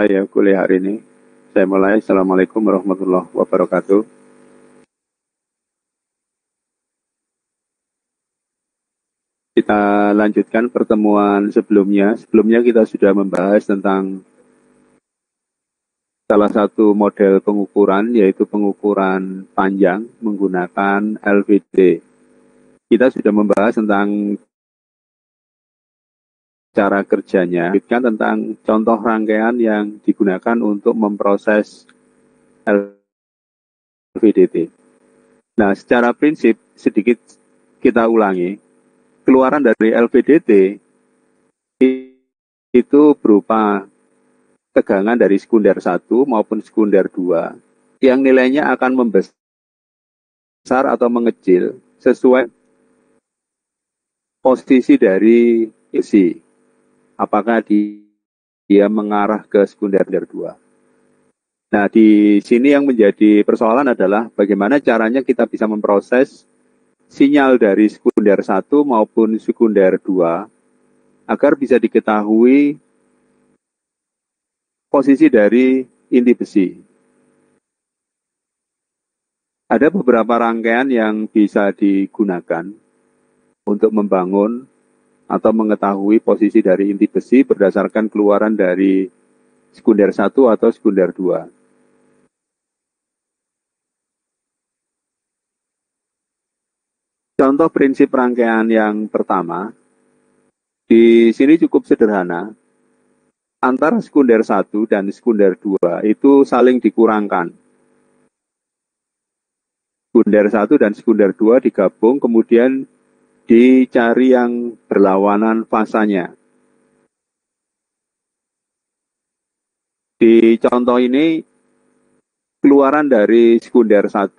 saya kuliah hari ini. Saya mulai. Assalamualaikum warahmatullahi wabarakatuh. Kita lanjutkan pertemuan sebelumnya. Sebelumnya kita sudah membahas tentang salah satu model pengukuran, yaitu pengukuran panjang menggunakan LVD. Kita sudah membahas tentang cara kerjanya, tentang contoh rangkaian yang digunakan untuk memproses LVDT. Nah, secara prinsip sedikit kita ulangi. Keluaran dari LVDT itu berupa tegangan dari sekunder 1 maupun sekunder 2 yang nilainya akan membesar atau mengecil sesuai posisi dari isi. Apakah dia mengarah ke sekunder 2. Nah, di sini yang menjadi persoalan adalah bagaimana caranya kita bisa memproses sinyal dari sekunder 1 maupun sekunder 2 agar bisa diketahui posisi dari inti besi. Ada beberapa rangkaian yang bisa digunakan untuk membangun atau mengetahui posisi dari inti besi berdasarkan keluaran dari sekunder 1 atau sekunder 2. Contoh prinsip rangkaian yang pertama, di sini cukup sederhana. Antara sekunder 1 dan sekunder 2 itu saling dikurangkan. Sekunder 1 dan sekunder 2 digabung, kemudian dicari yang berlawanan fasanya. Di contoh ini, keluaran dari sekunder 1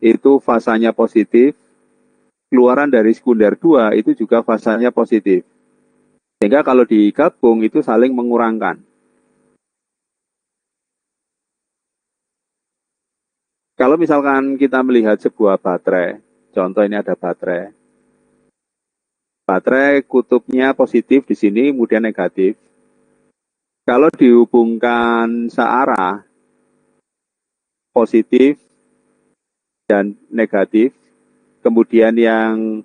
itu fasanya positif, keluaran dari sekunder 2 itu juga fasanya positif. Sehingga kalau digabung itu saling mengurangkan. Kalau misalkan kita melihat sebuah baterai, contoh ini ada baterai. Baterai kutubnya positif di sini, kemudian negatif. Kalau dihubungkan searah, positif dan negatif, kemudian yang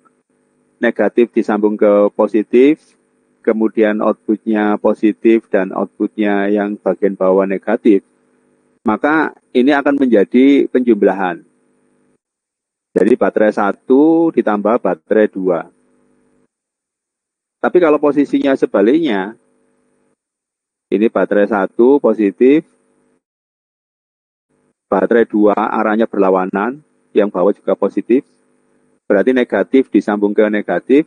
negatif disambung ke positif, kemudian outputnya positif dan outputnya yang bagian bawah negatif, maka ini akan menjadi penjumlahan. Jadi baterai 1 ditambah baterai 2. Tapi kalau posisinya sebaliknya, ini baterai 1 positif, baterai 2 arahnya berlawanan, yang bawah juga positif, berarti negatif disambung ke negatif,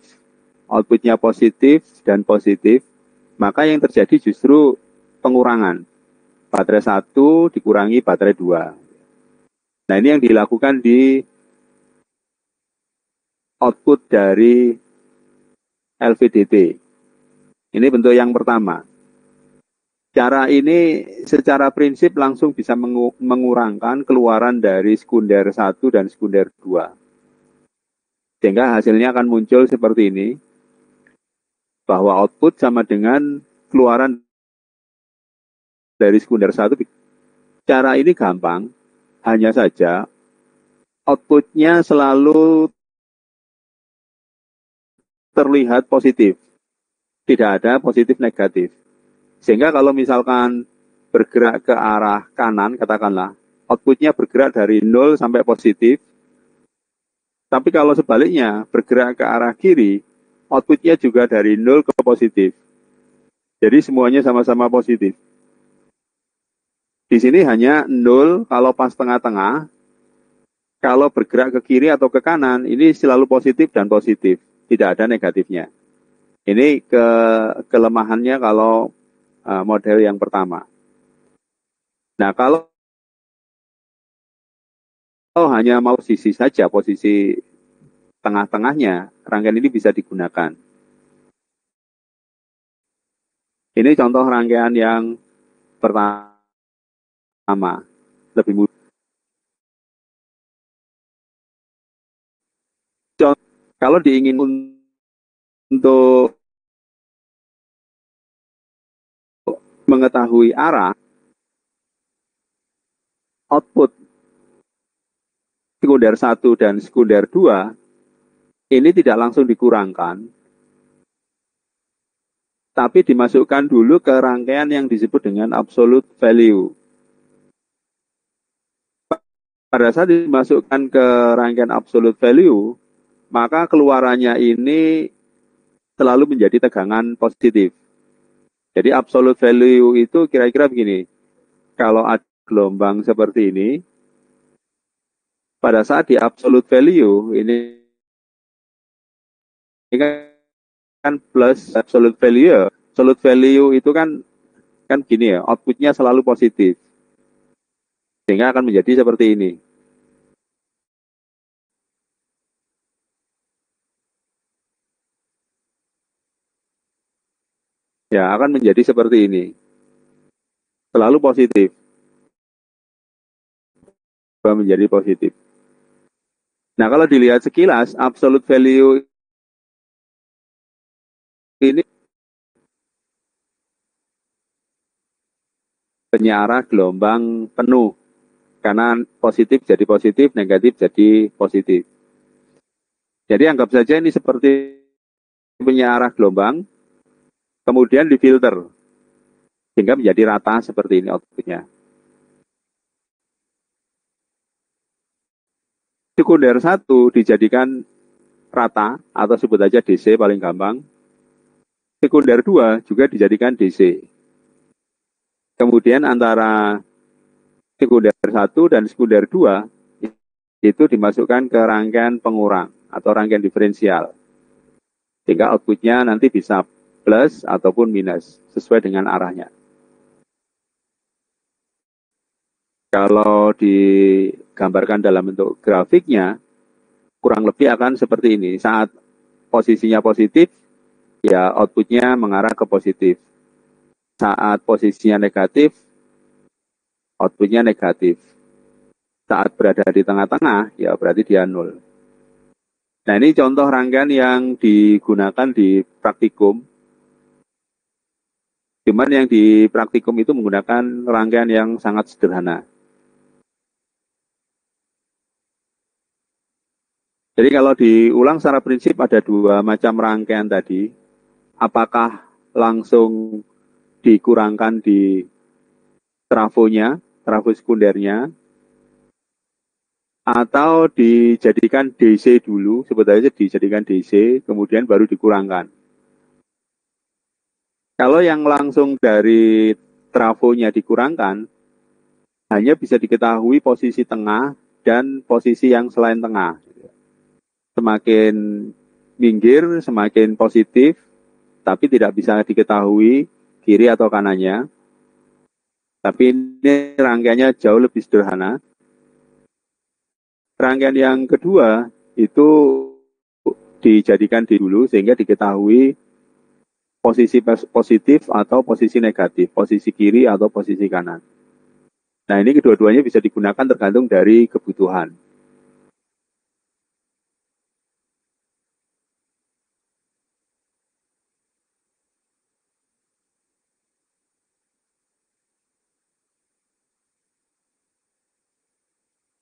outputnya positif dan positif, maka yang terjadi justru pengurangan. Baterai 1 dikurangi baterai 2. Nah, ini yang dilakukan di output dari LVDT. Ini bentuk yang pertama. Cara ini secara prinsip langsung bisa mengurangkan keluaran dari sekunder 1 dan sekunder 2. Sehingga hasilnya akan muncul seperti ini, bahwa output sama dengan keluaran dari sekunder 1. Cara ini gampang, hanya saja outputnya selalu terlihat positif. Tidak ada positif negatif. Sehingga kalau misalkan bergerak ke arah kanan, katakanlah, outputnya bergerak dari 0 sampai positif. Tapi kalau sebaliknya, bergerak ke arah kiri, outputnya juga dari 0 ke positif. Jadi semuanya sama-sama positif. Di sini hanya 0 kalau pas tengah-tengah. Kalau bergerak ke kiri atau ke kanan, ini selalu positif dan positif. Tidak ada negatifnya. Ini kelemahannya kalau model yang pertama. Nah, kalau hanya mau sisi saja, posisi tengah-tengahnya, rangkaian ini bisa digunakan. Ini contoh rangkaian yang pertama, lebih mudah. Kalau diingin untuk mengetahui arah, output sekunder 1 dan sekunder 2 ini tidak langsung dikurangkan, tapi dimasukkan dulu ke rangkaian yang disebut dengan absolute value. Pada saat dimasukkan ke rangkaian absolute value, maka keluarannya ini selalu menjadi tegangan positif. Jadi absolute value itu kira-kira begini, kalau ada gelombang seperti ini, pada saat di absolute value, ini kan plus absolute value ya. Absolute value itu kan gini ya, outputnya selalu positif. Sehingga akan menjadi seperti ini. Ya, akan menjadi seperti ini. Selalu positif. Menjadi positif. Nah, kalau dilihat sekilas, absolute value ini penyarah gelombang penuh. Karena positif jadi positif, negatif jadi positif. Jadi anggap saja ini seperti penyarah gelombang, kemudian difilter. Sehingga menjadi rata seperti ini outputnya. Sekunder 1 dijadikan rata, atau sebut aja DC paling gampang. Sekunder 2 juga dijadikan DC. Kemudian antara sekunder 1 dan sekunder 2 itu dimasukkan ke rangkaian pengurang atau rangkaian diferensial. Sehingga outputnya nanti bisa plus ataupun minus sesuai dengan arahnya. Kalau digambarkan dalam bentuk grafiknya, kurang lebih akan seperti ini. Saat posisinya positif, ya outputnya mengarah ke positif. Saat posisinya negatif, outputnya negatif. Saat berada di tengah-tengah, ya berarti dia nol. Nah, ini contoh rangkaian yang digunakan di praktikum. Cuman yang di praktikum itu menggunakan rangkaian yang sangat sederhana. Jadi kalau diulang secara prinsip ada dua macam rangkaian tadi. Apakah langsung dikurangkan di trafonya, trafo sekundernya, atau dijadikan DC dulu, sebetulnya dijadikan DC, kemudian baru dikurangkan. Kalau yang langsung dari trafonya dikurangkan, hanya bisa diketahui posisi tengah dan posisi yang selain tengah. Semakin minggir, semakin positif, tapi tidak bisa diketahui kiri atau kanannya. Tapi ini rangkaiannya jauh lebih sederhana. Rangkaian yang kedua itu dijadikan di dulu sehingga diketahui posisi positif atau posisi negatif, posisi kiri atau posisi kanan. Nah, ini kedua-duanya bisa digunakan tergantung dari kebutuhan.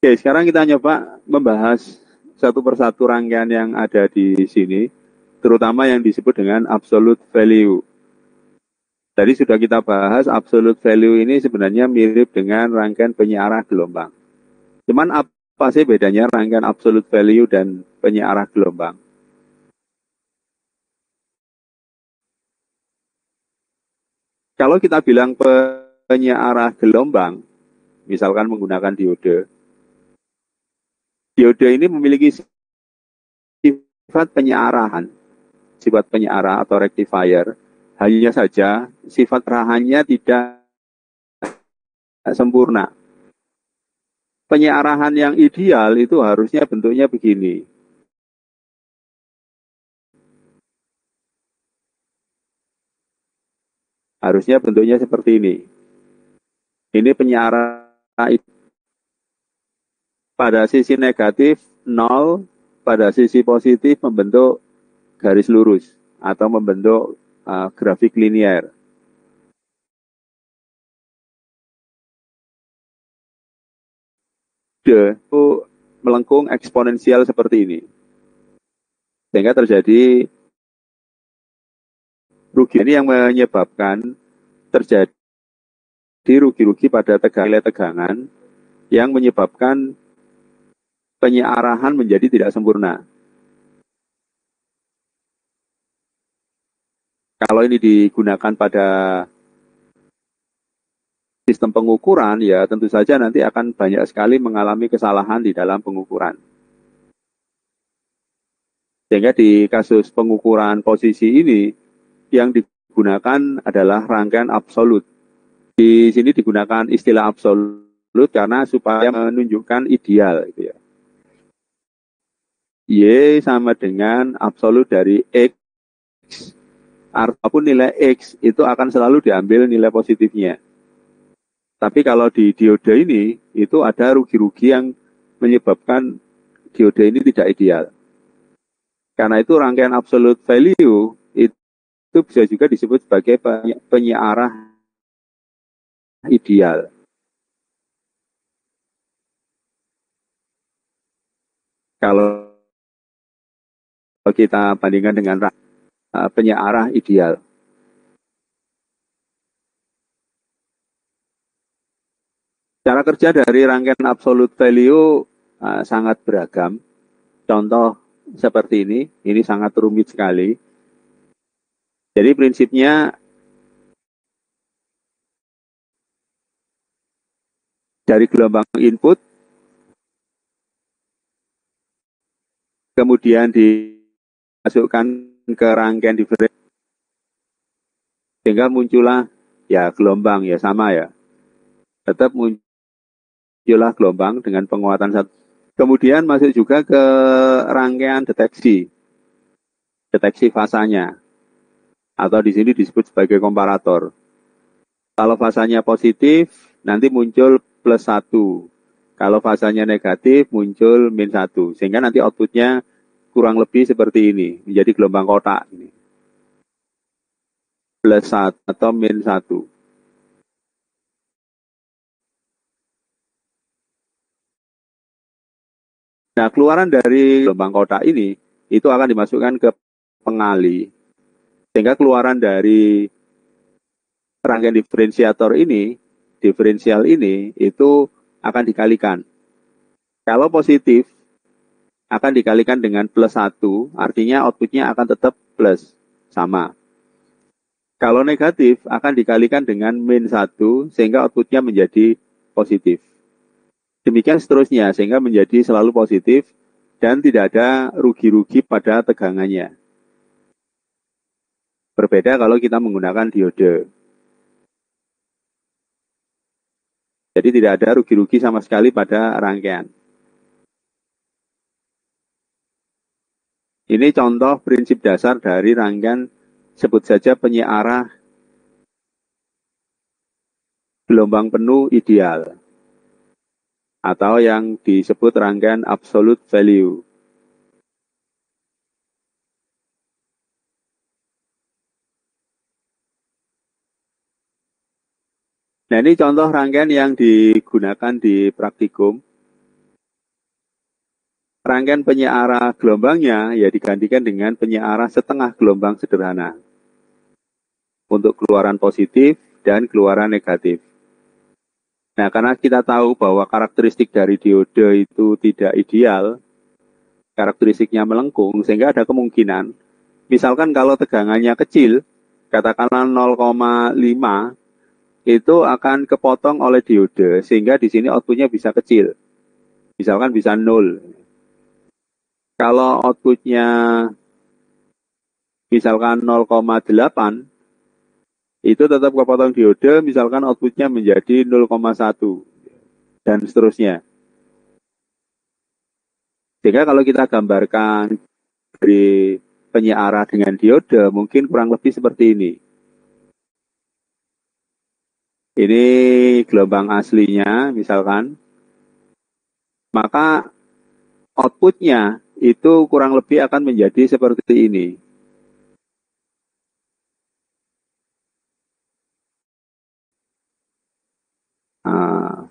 Oke, sekarang kita nyoba membahas satu persatu rangkaian yang ada di sini, terutama yang disebut dengan absolute value. Tadi sudah kita bahas, absolute value ini sebenarnya mirip dengan rangkaian penyiarah gelombang. Cuman apa sih bedanya rangkaian absolute value dan penyiarah gelombang? Kalau kita bilang penyiarah gelombang, misalkan menggunakan diode, diode ini memiliki sifat penyiarahan, sifat penyiarah atau rectifier. Hanya saja sifat rahannya tidak sempurna. Penyiarahan yang ideal itu harusnya bentuknya begini. Harusnya bentuknya seperti ini. Ini penyiarah pada sisi negatif 0, pada sisi positif membentuk garis lurus atau membentuk grafik linier. itu melengkung eksponensial seperti ini. Sehingga terjadi rugi ini yang menyebabkan terjadi rugi-rugi pada nilai tegangan yang menyebabkan penyearahan menjadi tidak sempurna. Kalau ini digunakan pada sistem pengukuran, ya tentu saja nanti akan banyak sekali mengalami kesalahan di dalam pengukuran. Sehingga di kasus pengukuran posisi ini, yang digunakan adalah rangkaian absolut. Di sini digunakan istilah absolut karena supaya menunjukkan ideal. Gitu ya. Y sama dengan absolut dari X. Apapun nilai X itu akan selalu diambil nilai positifnya. Tapi kalau di diode ini, itu ada rugi-rugi yang menyebabkan diode ini tidak ideal. Karena itu rangkaian absolute value itu bisa juga disebut sebagai penyiarah ideal. Kalau kita bandingkan dengan penyiarah ideal. Cara kerja dari rangkaian absolute value sangat beragam. Contoh seperti ini sangat rumit sekali. Jadi prinsipnya dari gelombang input, kemudian dimasukkan ke rangkaian diferensial, sehingga muncullah ya gelombang ya sama ya. Tetap muncullah gelombang dengan penguatan satu. Kemudian masuk juga ke rangkaian deteksi fasanya, atau di sini disebut sebagai komparator. Kalau fasanya positif, nanti muncul plus 1. Kalau fasanya negatif, muncul min 1. Sehingga nanti outputnya kurang lebih seperti ini, menjadi gelombang kotak. Ini. Plus 1 atau min 1. Nah, keluaran dari gelombang kotak ini, itu akan dimasukkan ke pengali. Sehingga keluaran dari rangkaian diferensial ini, itu akan dikalikan. Kalau positif, akan dikalikan dengan plus 1, artinya outputnya akan tetap plus, sama. Kalau negatif, akan dikalikan dengan min 1, sehingga outputnya menjadi positif. Demikian seterusnya, sehingga menjadi selalu positif, dan tidak ada rugi-rugi pada tegangannya. Berbeda kalau kita menggunakan diode. Jadi tidak ada rugi-rugi sama sekali pada rangkaian. Ini contoh prinsip dasar dari rangkaian, sebut saja penyiarah gelombang penuh ideal, atau yang disebut rangkaian absolute value. Nah, ini contoh rangkaian yang digunakan di praktikum. Rangkaian penyiarah gelombangnya ya digantikan dengan penyiarah setengah gelombang sederhana untuk keluaran positif dan keluaran negatif. Nah, karena kita tahu bahwa karakteristik dari diode itu tidak ideal, karakteristiknya melengkung, sehingga ada kemungkinan, misalkan kalau tegangannya kecil, katakanlah 0,5, itu akan kepotong oleh diode, sehingga di sini outputnya bisa kecil. Misalkan bisa 0. Kalau outputnya misalkan 0,8, itu tetap kepotong diode, misalkan outputnya menjadi 0,1, dan seterusnya. Sehingga kalau kita gambarkan dari penyiarah dengan diode, mungkin kurang lebih seperti ini. Ini gelombang aslinya, misalkan. Maka outputnya itu kurang lebih akan menjadi seperti ini. Nah,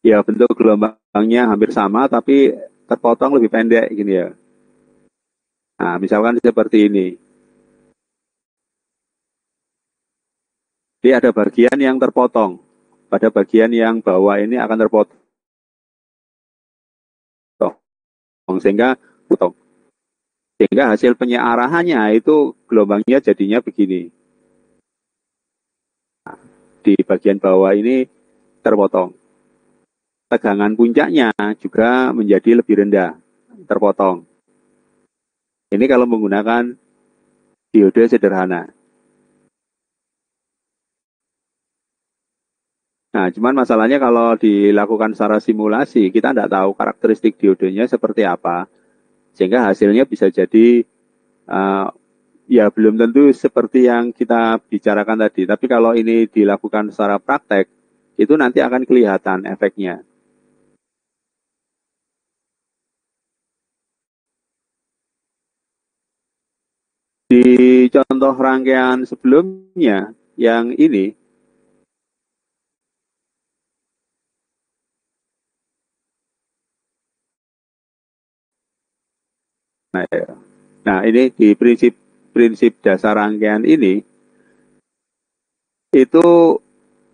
Ya bentuk gelombangnya hampir sama tapi terpotong lebih pendek gini ya. Nah, misalkan seperti ini. Jadi ada bagian yang terpotong. Pada bagian yang bawah ini akan terpotong. Sehingga potong. Sehingga hasil penyearahannya itu gelombangnya jadinya begini. Di bagian bawah ini terpotong. Tegangan puncaknya juga menjadi lebih rendah, terpotong. Ini kalau menggunakan diode sederhana. Nah, cuman masalahnya kalau dilakukan secara simulasi, kita tidak tahu karakteristik diodenya seperti apa, sehingga hasilnya bisa jadi uh, ya belum tentu seperti yang kita bicarakan tadi. Tapi kalau ini dilakukan secara praktek, itu nanti akan kelihatan efeknya. Di contoh rangkaian sebelumnya, yang ini, nah, ya. Nah ini di prinsip dasar rangkaian ini, itu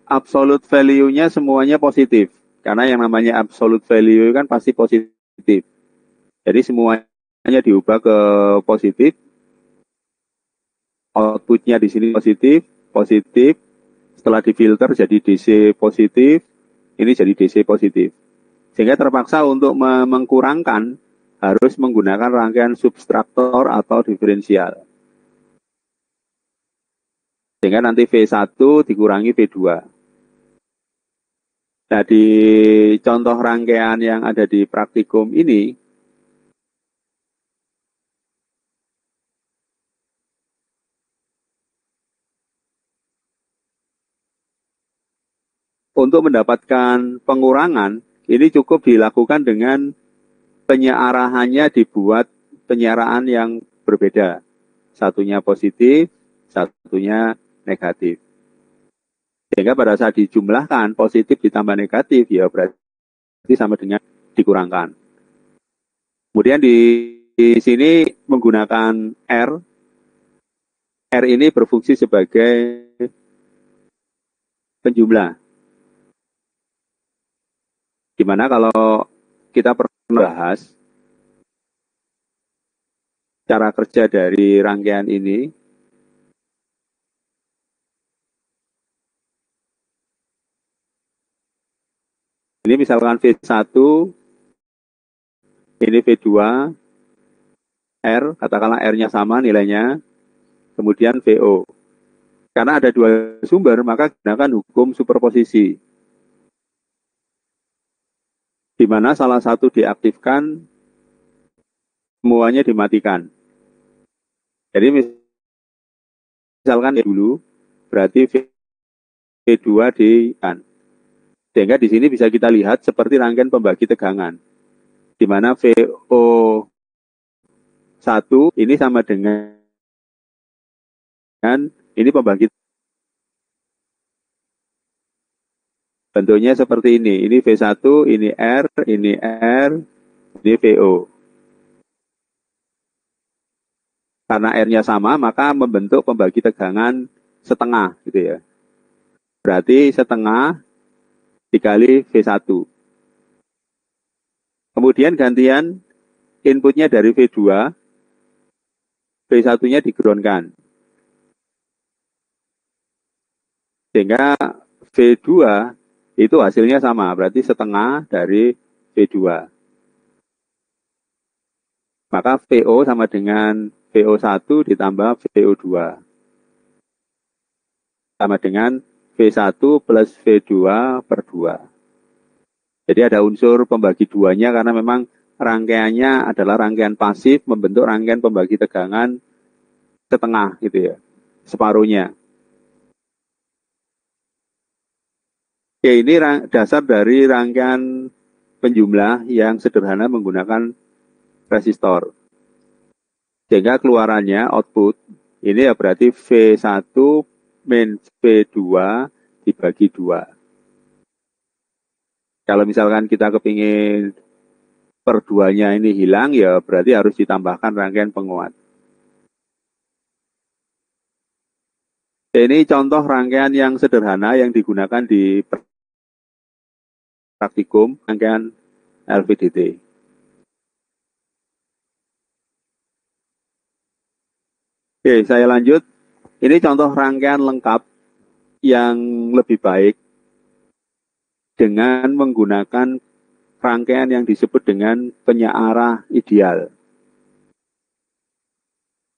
absolute value-nya semuanya positif. Karena yang namanya absolute value kan pasti positif. Jadi semuanya diubah ke positif, outputnya di sini positif, positif, setelah difilter jadi DC positif, ini jadi DC positif. Sehingga terpaksa untuk mengkurangkan harus menggunakan rangkaian subtraktor atau diferensial. Sehingga nanti V1 dikurangi V2. Nah, di contoh rangkaian yang ada di praktikum ini, untuk mendapatkan pengurangan, ini cukup dilakukan dengan penyearahannya dibuat penyeraan yang berbeda. Satunya positif, satunya negatif. Sehingga pada saat dijumlahkan positif ditambah negatif, ya berarti sama dengan dikurangkan. Kemudian di sini menggunakan R. R ini berfungsi sebagai penjumlah. Dimana kalau kita pernah bahas cara kerja dari rangkaian ini, ini misalkan V1, ini V2, R, katakanlah R-nya sama nilainya, kemudian VO. Karena ada dua sumber, maka gunakan hukum superposisi. Di mana salah satu diaktifkan, semuanya dimatikan. Jadi misalkan dulu, berarti V2 di kan. Sehingga di sini bisa kita lihat seperti rangkaian pembagi tegangan. Di mana VO1 ini sama dengan ini pembagi. Bentuknya seperti ini. Ini V1, ini R, ini R, ini VO. Karena R-nya sama, maka membentuk pembagi tegangan setengah gitu ya. Berarti setengah dikali V1. Kemudian gantian inputnya dari V2, V1-nya digroundkan. Sehingga V2 itu hasilnya sama, berarti setengah dari V2. Maka VO sama dengan VO1 ditambah VO2. Sama dengan V1 plus V2 per 2. Jadi ada unsur pembagi duanya karena memang rangkaiannya adalah rangkaian pasif membentuk rangkaian pembagi tegangan setengah gitu ya, separuhnya. Ya ini dasar dari rangkaian penjumlah yang sederhana menggunakan resistor. Sehingga keluarannya output ini ya berarti V1 min V2 dibagi 2. Kalau misalkan kita kepingin per 2-nya ini hilang, ya berarti harus ditambahkan rangkaian penguat. Ini contoh rangkaian yang sederhana yang digunakan di praktikum rangkaian LVDT. Oke, saya lanjut. Ini contoh rangkaian lengkap yang lebih baik dengan menggunakan rangkaian yang disebut dengan penyearah ideal.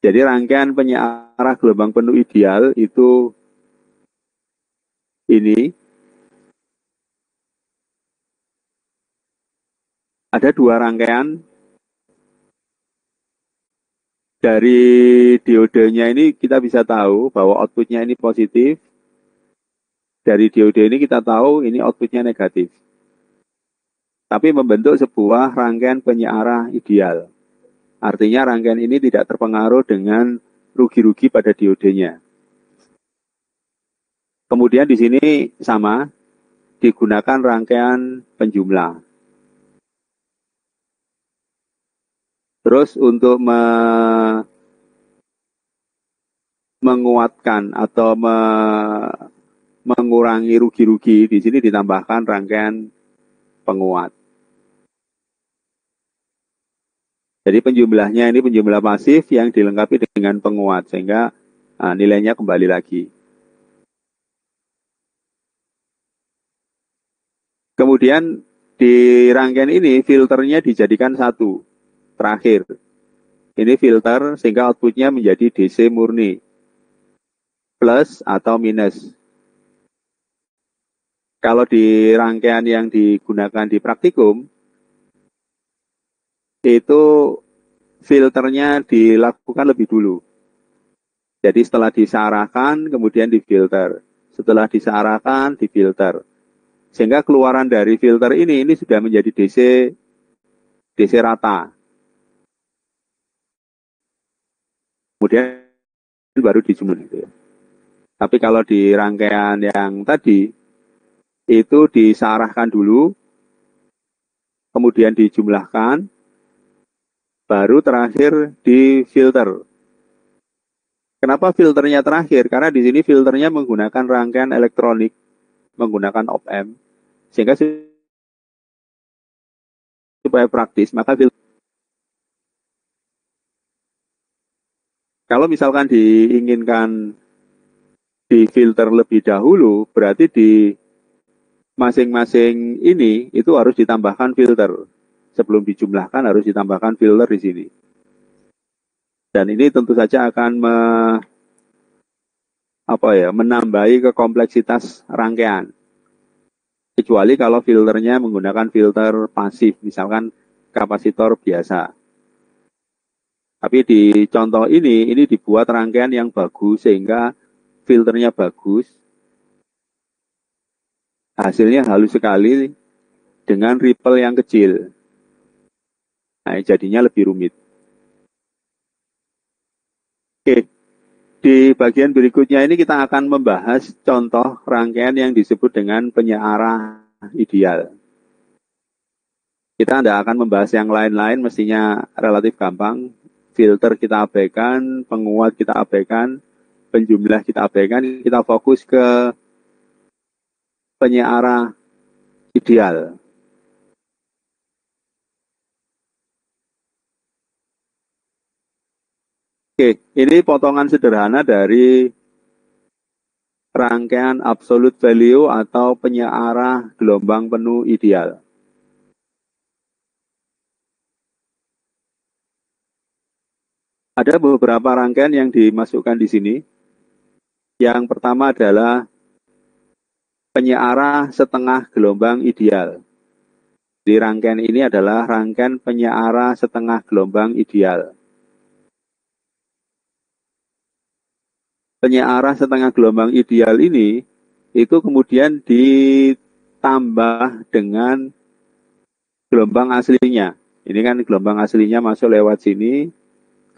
Jadi rangkaian penyearah gelombang penuh ideal itu ini. Ada 2 rangkaian. Dari diodenya ini kita bisa tahu bahwa outputnya ini positif. Dari diode ini kita tahu ini outputnya negatif. Tapi membentuk sebuah rangkaian penyearah ideal. Artinya rangkaian ini tidak terpengaruh dengan rugi-rugi pada diodenya. Kemudian di sini sama, digunakan rangkaian penjumlah. Terus untuk menguatkan atau mengurangi rugi-rugi, di sini ditambahkan rangkaian penguat. Jadi penjumlahnya ini penjumlah pasif yang dilengkapi dengan penguat, sehingga nilainya kembali lagi. Kemudian di rangkaian ini filternya dijadikan satu, terakhir. Ini filter sehingga outputnya menjadi DC murni, plus atau minus. Kalau di rangkaian yang digunakan di praktikum, itu filternya dilakukan lebih dulu. Jadi setelah disearahkan, kemudian difilter. Setelah disearahkan, difilter. Sehingga keluaran dari filter ini sudah menjadi DC rata. Kemudian baru dijumlah. Tapi kalau di rangkaian yang tadi, itu disearahkan dulu, kemudian dijumlahkan, baru terakhir difilter. Kenapa filternya terakhir? Karena di sini filternya menggunakan rangkaian elektronik, menggunakan op-amp, sehingga supaya praktis, maka kalau misalkan diinginkan difilter lebih dahulu, berarti di masing-masing ini itu harus ditambahkan filter. Sebelum dijumlahkan harus ditambahkan filter di sini. Dan ini tentu saja akan menambahi kompleksitas rangkaian. Kecuali kalau filternya menggunakan filter pasif, misalkan kapasitor biasa. Tapi di contoh ini dibuat rangkaian yang bagus sehingga filternya bagus. Hasilnya halus sekali dengan ripple yang kecil. Nah, jadinya lebih rumit. Oke, di bagian berikutnya ini kita akan membahas contoh rangkaian yang disebut dengan penyearah ideal. Kita tidak akan membahas yang lain-lain, mestinya relatif gampang. Filter kita abaikan, penguat kita abaikan, penjumlah kita abaikan, kita fokus ke penyearah ideal. Oke, ini potongan sederhana dari rangkaian absolute value atau penyearah gelombang penuh ideal. Ada beberapa rangkaian yang dimasukkan di sini. Yang pertama adalah penyearah setengah gelombang ideal. Di rangkaian ini adalah rangkaian penyearah setengah gelombang ideal. Penyearah setengah gelombang ideal ini itu kemudian ditambah dengan gelombang aslinya. Ini kan gelombang aslinya masuk lewat sini,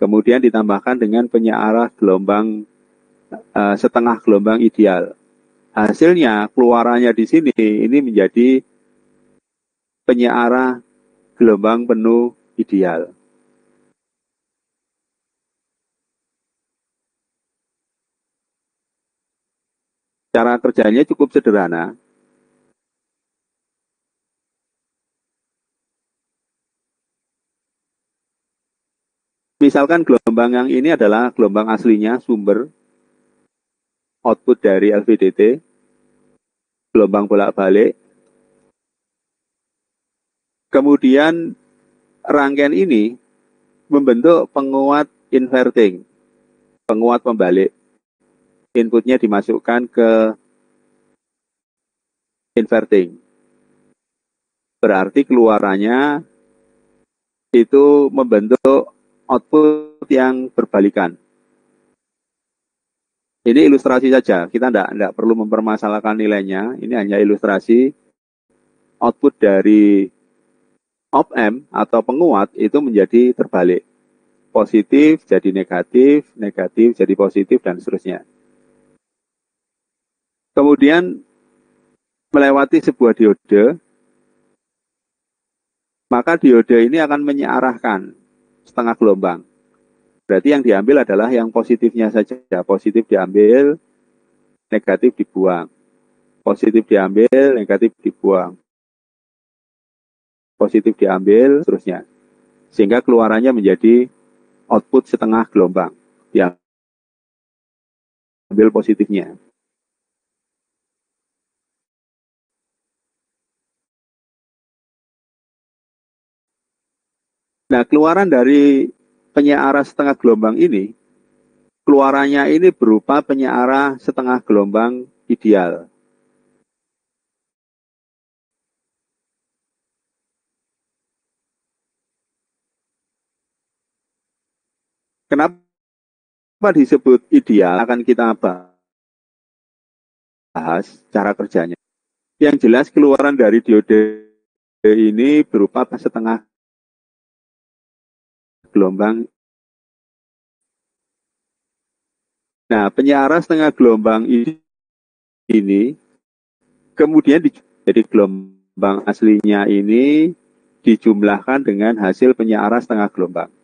kemudian ditambahkan dengan penyearah gelombang setengah gelombang ideal. Hasilnya keluarannya di sini ini menjadi penyearah gelombang penuh ideal. Cara kerjanya cukup sederhana. Misalkan gelombang yang ini adalah gelombang aslinya, sumber output dari LVDT, gelombang bolak-balik. Kemudian rangkaian ini membentuk penguat inverting, penguat pembalik. Inputnya dimasukkan ke inverting. Berarti keluarannya itu membentuk output yang berbalikan. Ini ilustrasi saja, kita tidak perlu mempermasalahkan nilainya. Ini hanya ilustrasi output dari op-amp atau penguat itu menjadi terbalik. Positif jadi negatif, negatif jadi positif, dan seterusnya. Kemudian melewati sebuah diode, maka diode ini akan menyearahkan setengah gelombang. Berarti yang diambil adalah yang positifnya saja. Positif diambil, negatif dibuang. Positif diambil, negatif dibuang. Positif diambil, seterusnya. Sehingga keluarannya menjadi output setengah gelombang. Diambil positifnya. Nah, keluaran dari penyearah setengah gelombang ini, keluarannya ini berupa penyearah setengah gelombang ideal. Kenapa disebut ideal? Akan kita bahas cara kerjanya. Yang jelas keluaran dari diode ini berupa setengah gelombang. Nah, penyearah setengah gelombang ini kemudian jadi gelombang aslinya ini dijumlahkan dengan hasil penyearah setengah gelombang.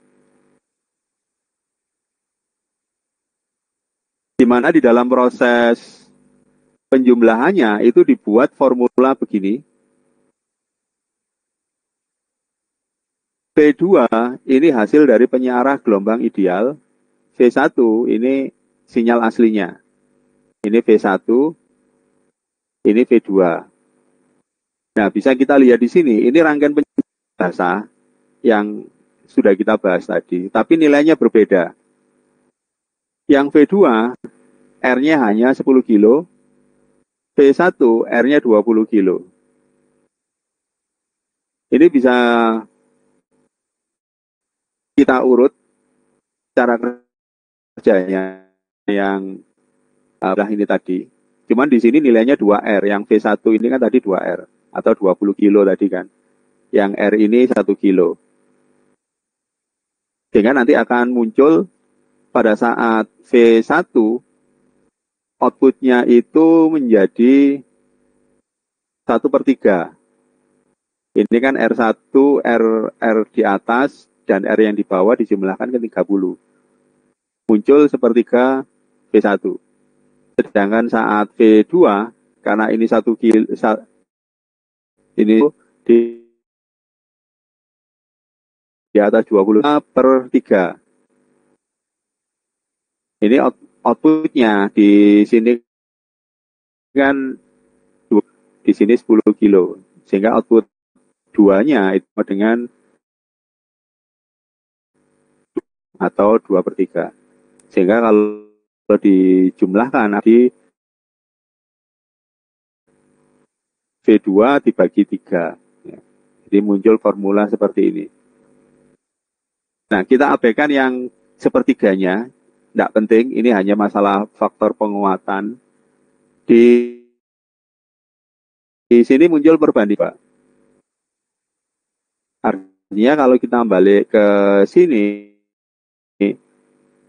Di mana di dalam proses penjumlahannya itu dibuat formula begini. V2 ini hasil dari penyearah gelombang ideal. V1 ini sinyal aslinya. Ini V1, ini V2. Nah, bisa kita lihat di sini, ini rangkaian penjelasan yang sudah kita bahas tadi, tapi nilainya berbeda. Yang V2, R-nya hanya 10 kilo, V1, R-nya 20 kilo. Ini bisa kita urut cara kerjanya yang ini tadi. Cuman di sini nilainya 2R, yang V1 ini kan tadi 2R, atau 20 kilo tadi kan. Yang R ini 1 kilo. Sehingga nanti akan muncul pada saat V1, outputnya itu menjadi 1/3. Ini kan R1, R di atas, dan R yang di bawah dijumlahkan ke 30. Muncul sepertiga V1. Sedangkan saat V2, karena ini 1 kilo, ini di atas 20/3. Ini outputnya di sini kan di sini 10 kilo. Sehingga output 2-nya itu dengan atau 2/3. Sehingga kalau dijumlahkan di V2 dibagi 3. Jadi muncul formula seperti ini. Nah, kita abaikan yang sepertiganya. Tidak penting, ini hanya masalah faktor penguatan. Di sini muncul perbandingan. Artinya kalau kita balik ke sini,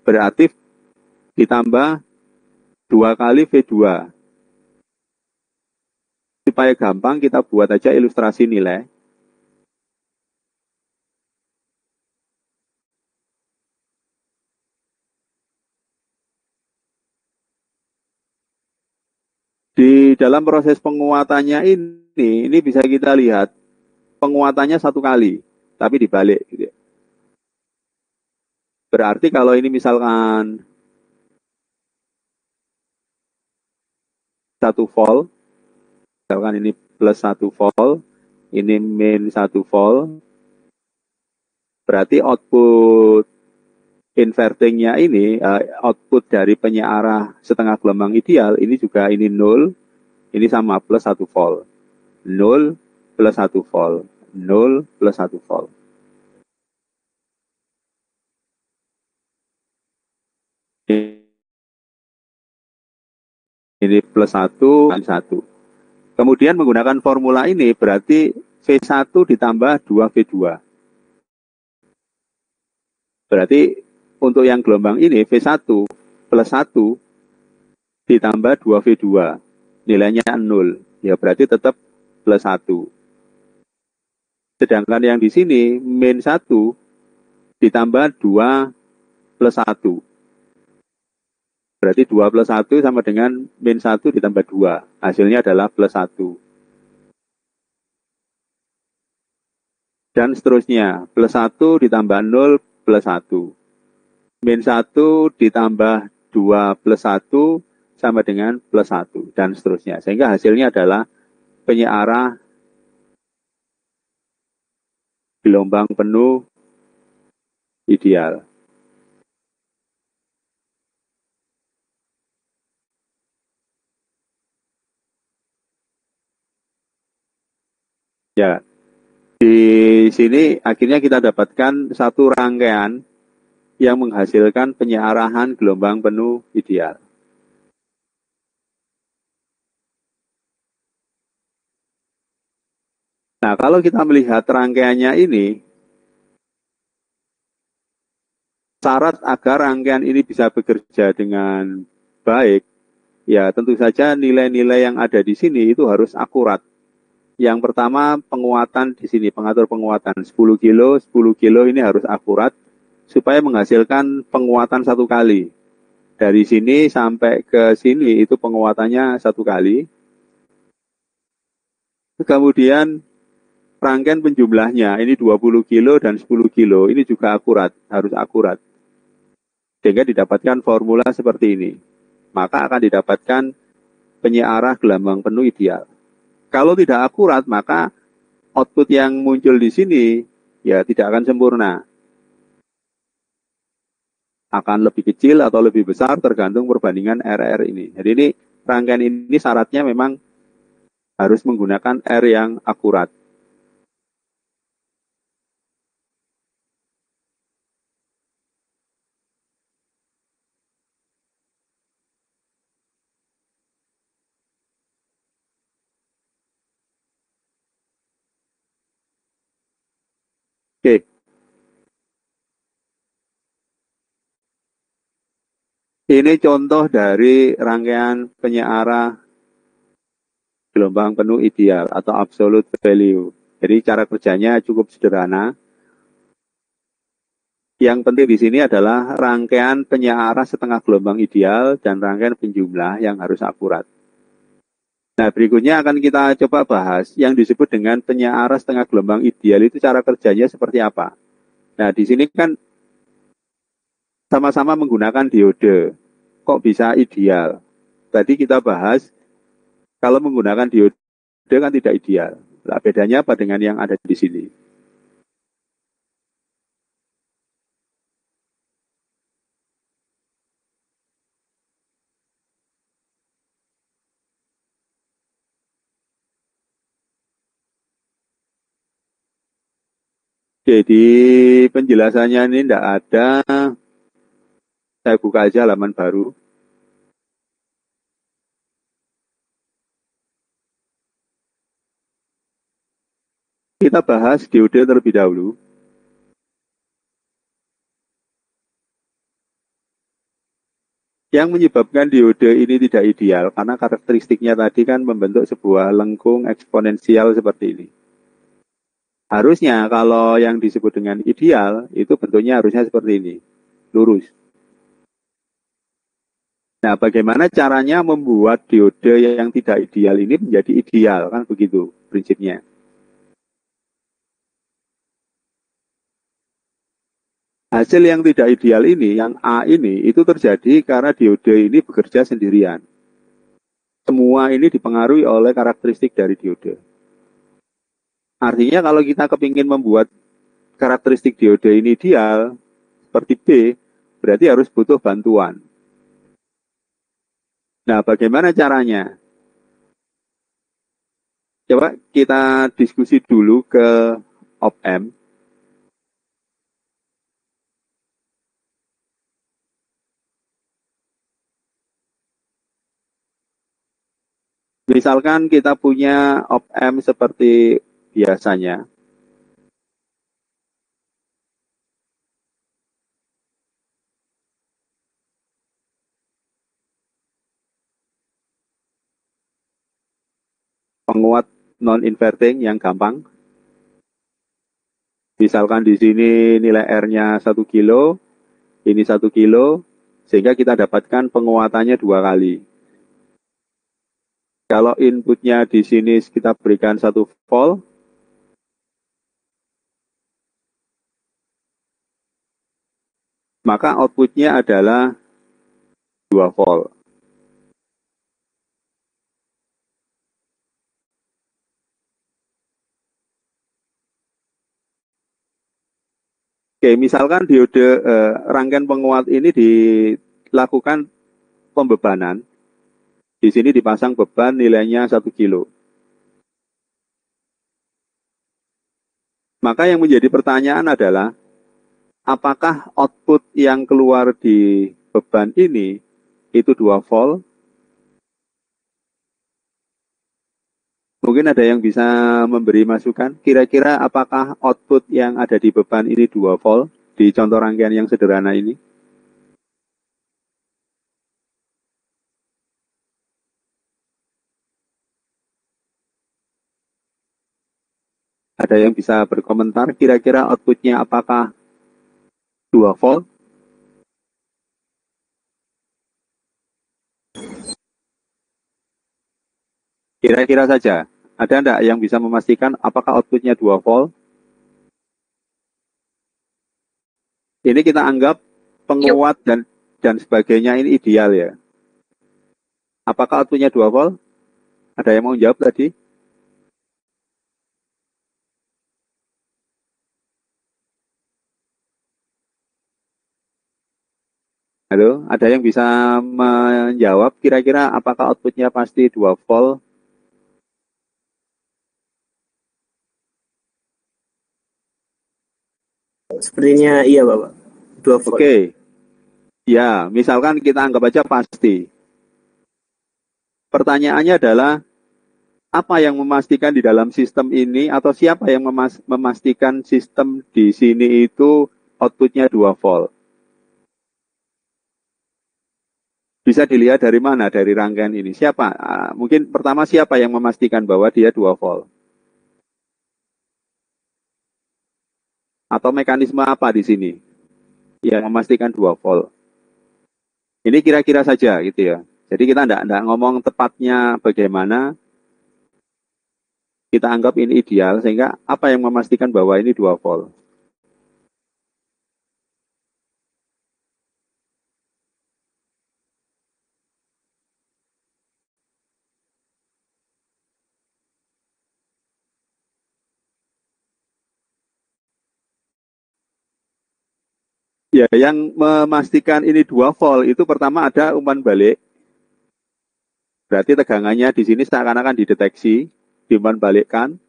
berarti ditambah 2 kali V2. Supaya gampang kita buat aja ilustrasi nilai. Di dalam proses penguatannya ini bisa kita lihat penguatannya satu kali, tapi dibalik. Gitu. Berarti kalau ini misalkan 1 volt, misalkan ini plus 1 volt, ini min 1 volt, berarti output invertingnya ini, output dari penyearah setengah gelombang ideal, ini juga ini 0, ini sama plus 1 volt. 0 plus 1 volt. 0 plus 1 volt. Ini plus 1, 1. Kemudian menggunakan formula ini berarti V1 ditambah 2V2. Berarti untuk yang gelombang ini V1 plus 1 ditambah 2V2. Nilainya 0. Ya berarti tetap plus 1. Sedangkan yang di sini min 1 ditambah 2 plus 1. Berarti 2 plus 1 sama dengan min 1 ditambah 2. Hasilnya adalah plus 1. Dan seterusnya. Plus 1 ditambah 0 plus 1. Min 1 ditambah 2 plus 1 sama dengan plus 1. Dan seterusnya. Sehingga hasilnya adalah penyearah gelombang penuh ideal. Ya, di sini akhirnya kita dapatkan satu rangkaian yang menghasilkan penyearahan gelombang penuh ideal. Nah, kalau kita melihat rangkaiannya ini, syarat agar rangkaian ini bisa bekerja dengan baik, ya tentu saja nilai-nilai yang ada di sini itu harus akurat. Yang pertama penguatan di sini, pengatur penguatan 10 kilo, 10 kilo ini harus akurat supaya menghasilkan penguatan satu kali. Dari sini sampai ke sini itu penguatannya satu kali. Kemudian rangkaian penjumlahnya ini 20 kilo dan 10 kilo ini juga akurat, harus akurat. Sehingga didapatkan formula seperti ini. Maka akan didapatkan penyearah gelombang penuh ideal. Kalau tidak akurat, maka output yang muncul di sini ya tidak akan sempurna. Akan lebih kecil atau lebih besar tergantung perbandingan RR ini. Jadi ini rangkaian ini syaratnya memang harus menggunakan R yang akurat. Oke, ini contoh dari rangkaian penyearah gelombang penuh ideal atau absolute value. Jadi cara kerjanya cukup sederhana. Yang penting di sini adalah rangkaian penyearah setengah gelombang ideal dan rangkaian penjumlah yang harus akurat. Nah, berikutnya akan kita coba bahas yang disebut dengan penyearah setengah gelombang ideal itu cara kerjanya seperti apa. Nah, di sini kan sama-sama menggunakan diode. Kok bisa ideal? Tadi kita bahas kalau menggunakan diode kan tidak ideal. Nah, bedanya apa dengan yang ada di sini? Jadi penjelasannya ini tidak ada. Saya buka aja halaman baru. Kita bahas diode terlebih dahulu. Yang menyebabkan diode ini tidak ideal karena karakteristiknya tadi kan membentuk sebuah lengkung eksponensial seperti ini. Harusnya kalau yang disebut dengan ideal itu bentuknya harusnya seperti ini, lurus. Nah, bagaimana caranya membuat diode yang tidak ideal ini menjadi ideal, kan begitu prinsipnya. Hasil yang tidak ideal ini, yang A ini, itu terjadi karena diode ini bekerja sendirian. Semua ini dipengaruhi oleh karakteristik dari diode. Artinya kalau kita kepingin membuat karakteristik diode ini ideal, seperti B, berarti harus butuh bantuan. Nah, bagaimana caranya? Coba kita diskusi dulu ke op-amp. Misalkan kita punya op-amp seperti biasanya. Penguat non-inverting yang gampang. Misalkan di sini nilai R-nya 1 kilo, ini 1 kilo, sehingga kita dapatkan penguatannya 2 kali. Kalau inputnya di sini kita berikan 1 volt, maka outputnya adalah 2 volt. Oke, misalkan diode rangkaian penguat ini dilakukan pembebanan. Di sini dipasang beban nilainya 1 kilo. Maka yang menjadi pertanyaan adalah, apakah output yang keluar di beban ini itu 2 volt? Mungkin ada yang bisa memberi masukan, kira-kira apakah output yang ada di beban ini 2 volt di contoh rangkaian yang sederhana ini? Ada yang bisa berkomentar, kira-kira outputnya apakah 2 volt? Kira-kira saja, ada enggak yang bisa memastikan apakah outputnya 2 volt? Ini kita anggap penguat dan sebagainya ini ideal ya. Apakah outputnya 2 volt? Ada yang mau jawab tadi? Halo, ada yang bisa menjawab kira-kira apakah outputnya pasti 2 volt? Sepertinya iya Bapak. 2 volt. Oke. Ya, misalkan kita anggap aja pasti. Pertanyaannya adalah, apa yang memastikan di dalam sistem ini atau siapa yang memastikan sistem di sini itu outputnya 2 volt? Bisa dilihat dari mana dari rangkaian ini? Siapa? Mungkin pertama siapa yang memastikan bahwa dia 2 volt? Atau mekanisme apa di sini yang memastikan 2 volt? Ini kira-kira saja gitu ya. Jadi kita enggak ngomong tepatnya bagaimana, kita anggap ini ideal, sehingga apa yang memastikan bahwa ini 2 volt? Ya, yang memastikan ini 2 volt itu pertama ada umpan balik. Berarti tegangannya di sini seakan-akan dideteksi, diumpan balikkan.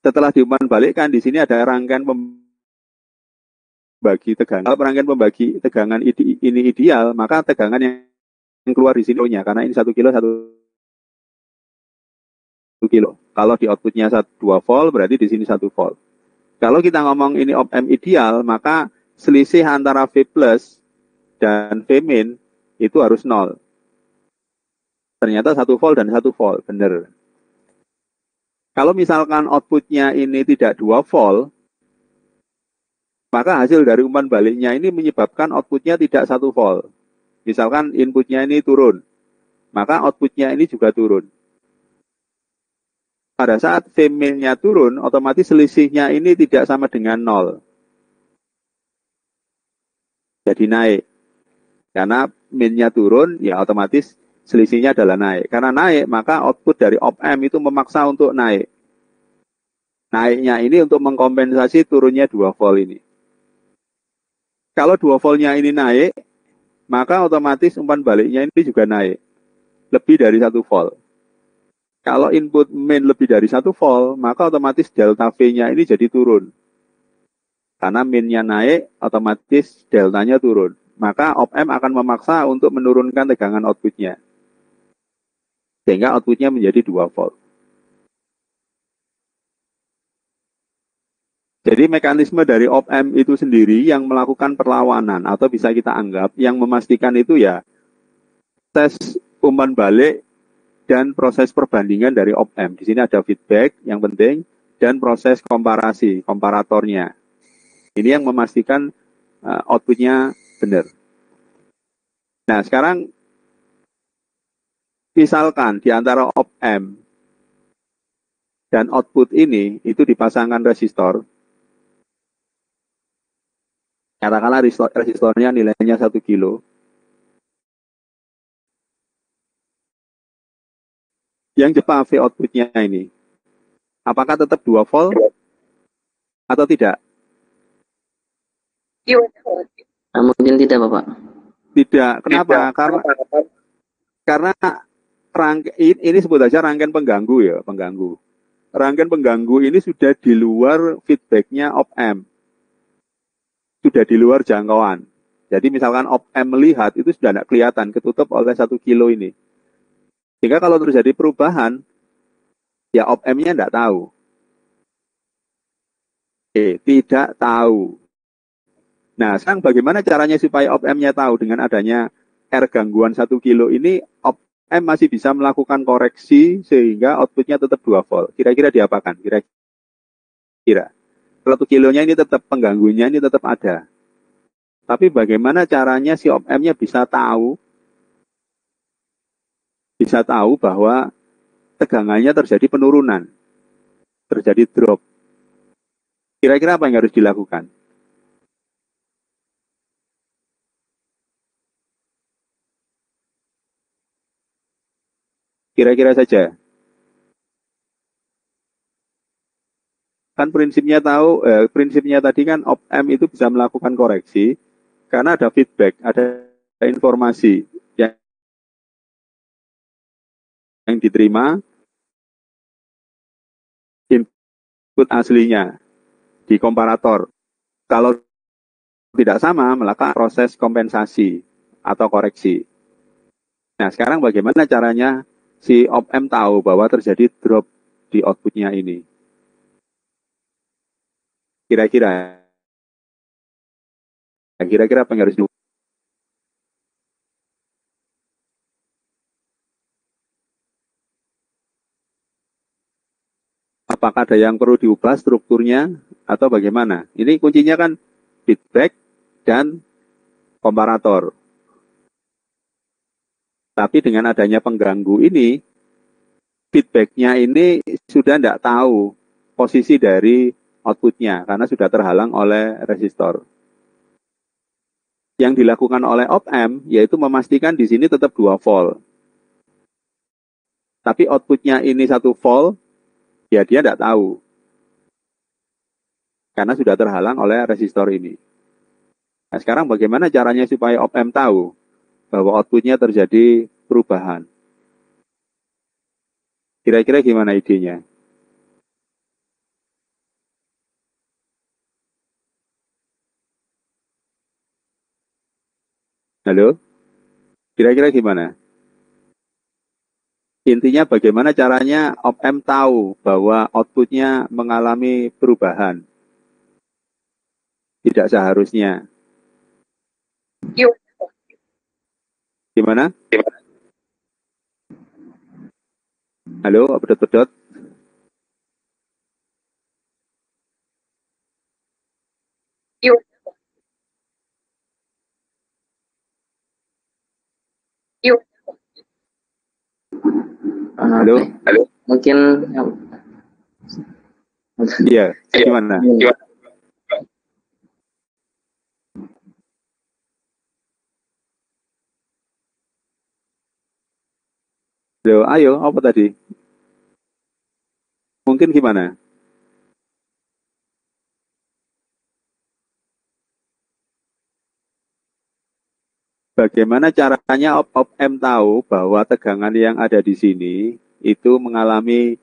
Setelah diumpan balikkan, di sini ada rangkaian pembagi tegangan. Kalau rangkaian pembagi tegangan ini ideal, maka tegangan yang keluar di sini karena ini 1 kilo, 1 kilo. Kalau di outputnya 2 volt, berarti di sini 1 volt. Kalau kita ngomong ini op-amp ideal, maka selisih antara V plus dan V min itu harus 0. Ternyata 1 volt dan 1 volt, benar. Kalau misalkan outputnya ini tidak 2 volt, maka hasil dari umpan baliknya ini menyebabkan outputnya tidak 1 volt. Misalkan inputnya ini turun, maka outputnya ini juga turun. Pada saat V-min-nya turun, otomatis selisihnya ini tidak sama dengan 0. Jadi naik. Karena min-nya turun, ya otomatis selisihnya adalah naik. Karena naik, maka output dari op-amp itu memaksa untuk naik. Naiknya ini untuk mengkompensasi turunnya 2 volt ini. Kalau 2 voltnya ini naik, maka otomatis umpan baliknya ini juga naik. Lebih dari 1 volt. Kalau input min lebih dari 1 volt, maka otomatis delta V-nya ini jadi turun. Karena min-nya naik, otomatis deltanya turun. Maka op-amp akan memaksa untuk menurunkan tegangan outputnya. Sehingga outputnya menjadi 2 volt. Jadi mekanisme dari op-amp itu sendiri yang melakukan perlawanan atau bisa kita anggap yang memastikan itu ya tes umpan balik dan proses perbandingan dari op-amp. Di sini ada feedback yang penting dan proses komparasi, komparatornya. Ini yang memastikan outputnya benar. Nah, sekarang misalkan di antara op-amp dan output ini itu dipasangkan resistor. Katakanlah resistornya nilainya 1 kilo. Yang cepat V outputnya ini, apakah tetap 2 volt atau tidak? Mungkin tidak, Bapak. Tidak. Kenapa? Karena ini sebut saja rangkaian pengganggu ya, pengganggu. Rangkaian pengganggu ini sudah di luar feedbacknya op-amp. Sudah di luar jangkauan. Jadi misalkan op-amp melihat itu sudah tidak kelihatan, ketutup oleh 1 kilo ini. Sehingga kalau terjadi perubahan, ya op-amp-nya tidak tahu. Tidak tahu. Nah, sekarang bagaimana caranya supaya op-amp-nya tahu dengan adanya R gangguan 1 kilo ini, op-amp masih bisa melakukan koreksi sehingga outputnya tetap 2 volt. Kira-kira diapakan? Kira-kira. 1 kilonya ini tetap, pengganggunya ini tetap ada. Tapi bagaimana caranya si op-amp-nya bisa tahu bahwa tegangannya terjadi penurunan, terjadi drop. Kira-kira apa yang harus dilakukan? Kira-kira saja. Kan prinsipnya tadi kan op-amp itu bisa melakukan koreksi karena ada feedback, ada informasi yang diterima input aslinya di komparator. Kalau tidak sama, melakukan proses kompensasi atau koreksi. Nah, sekarang bagaimana caranya si op-amp tahu bahwa terjadi drop di outputnya ini? Kira-kira apa yang harus dilakukan? Apakah ada yang perlu diubah strukturnya atau bagaimana? Ini kuncinya kan feedback dan komparator. Tapi dengan adanya pengganggu ini, feedbacknya ini sudah tidak tahu posisi dari outputnya karena sudah terhalang oleh resistor. Yang dilakukan oleh op-amp yaitu memastikan di sini tetap 2 volt. Tapi outputnya ini 1 volt, ya dia tidak tahu. Karena sudah terhalang oleh resistor ini. Nah, sekarang bagaimana caranya supaya op-amp tahu bahwa outputnya terjadi perubahan? Kira-kira gimana idenya? Halo? Kira-kira gimana? Intinya bagaimana caranya op-amp tahu bahwa outputnya mengalami perubahan? Tidak seharusnya. Gimana? Halo, pedot-pedot? Halo? Halo. Mungkin Iya, gimana? Halo, ayo, apa tadi? Mungkin gimana? Bagaimana caranya op-m tahu bahwa tegangan yang ada di sini itu mengalami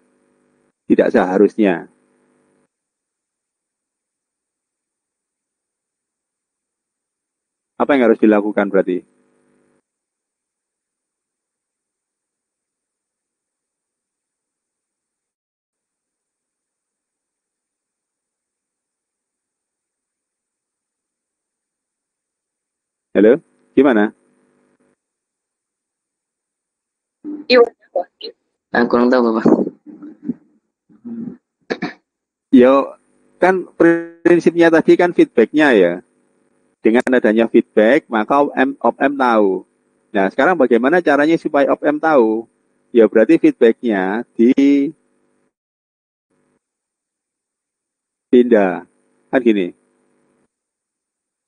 tidak seharusnya? Apa yang harus dilakukan berarti? Halo, gimana? kurang tahu Bapak. Yo, kan prinsipnya tadi kan feedbacknya ya. Dengan adanya feedback, maka op-m tahu. Nah, sekarang bagaimana caranya supaya op-m tahu? Ya berarti feedbacknya dipindah. Kan gini,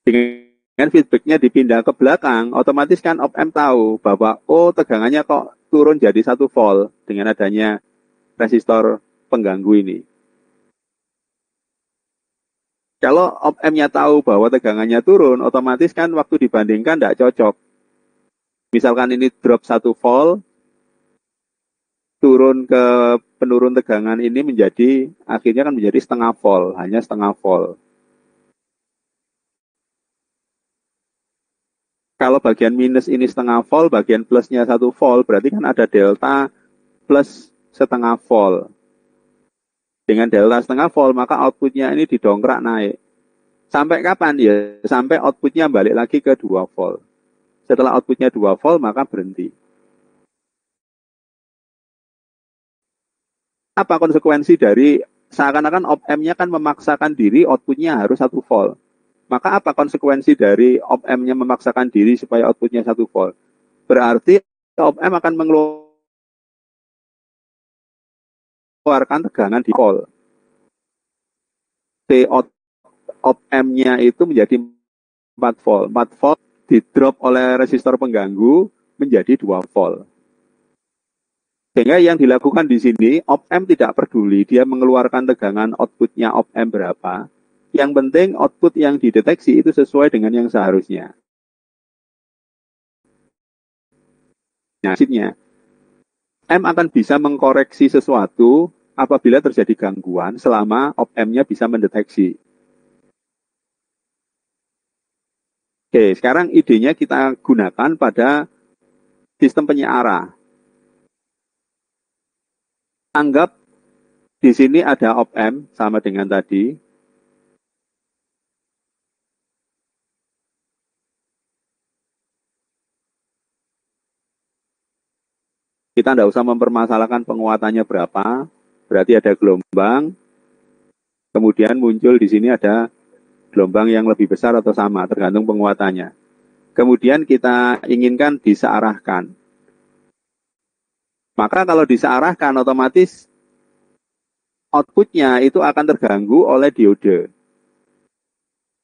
dengan feedbacknya dipindah ke belakang, otomatis kan op-m tahu bahwa oh tegangannya kok turun jadi 1 volt dengan adanya resistor pengganggu ini. Kalau op-m-nya tahu bahwa tegangannya turun, otomatis kan waktu dibandingkan tidak cocok. Misalkan ini drop 1 volt, turun ke penurun tegangan ini menjadi, akhirnya kan menjadi 0,5 volt, hanya 0,5 volt. Kalau bagian minus ini 0,5 volt, bagian plusnya 1 volt, berarti kan ada delta plus 0,5 volt. Dengan delta 0,5 volt, maka outputnya ini didongkrak naik. Sampai kapan? Ya, sampai outputnya balik lagi ke 2 volt. Setelah outputnya 2 volt, maka berhenti. Apa konsekuensi dari seakan-akan op-m-nya kan memaksakan diri outputnya harus 1 volt. Maka apa konsekuensi dari op-m-nya memaksakan diri supaya outputnya 1 volt? Berarti op-m akan mengeluarkan tegangan di volt. op-m-nya itu menjadi 4 volt. 4 volt di-drop oleh resistor pengganggu menjadi 2 volt. Sehingga yang dilakukan di sini, op-m tidak peduli dia mengeluarkan tegangan outputnya op-m berapa. Yang penting output yang dideteksi itu sesuai dengan yang seharusnya. Nah, maksudnya, M akan bisa mengkoreksi sesuatu apabila terjadi gangguan selama op-m-nya bisa mendeteksi. Oke, sekarang idenya kita gunakan pada sistem penyearah. Anggap di sini ada op-m sama dengan tadi. Kita tidak usah mempermasalahkan penguatannya berapa. Berarti ada gelombang. Kemudian muncul di sini ada gelombang yang lebih besar atau sama, tergantung penguatannya. Kemudian kita inginkan disearahkan. Maka kalau disearahkan otomatis outputnya itu akan terganggu oleh diode.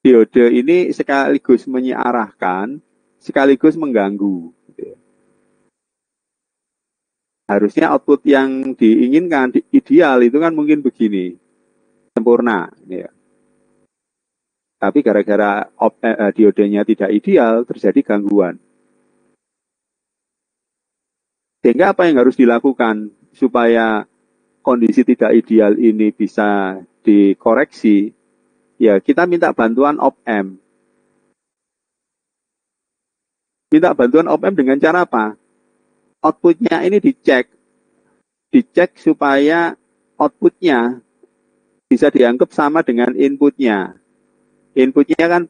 Diode ini sekaligus menyearahkan, sekaligus mengganggu. Harusnya output yang diinginkan, ideal itu kan mungkin begini, sempurna. Ya. Tapi gara-gara diodenya tidak ideal, terjadi gangguan. Sehingga apa yang harus dilakukan supaya kondisi tidak ideal ini bisa dikoreksi? Ya, kita minta bantuan op-m. Minta bantuan op-m dengan cara apa? Outputnya ini dicek supaya outputnya bisa dianggap sama dengan inputnya. Inputnya kan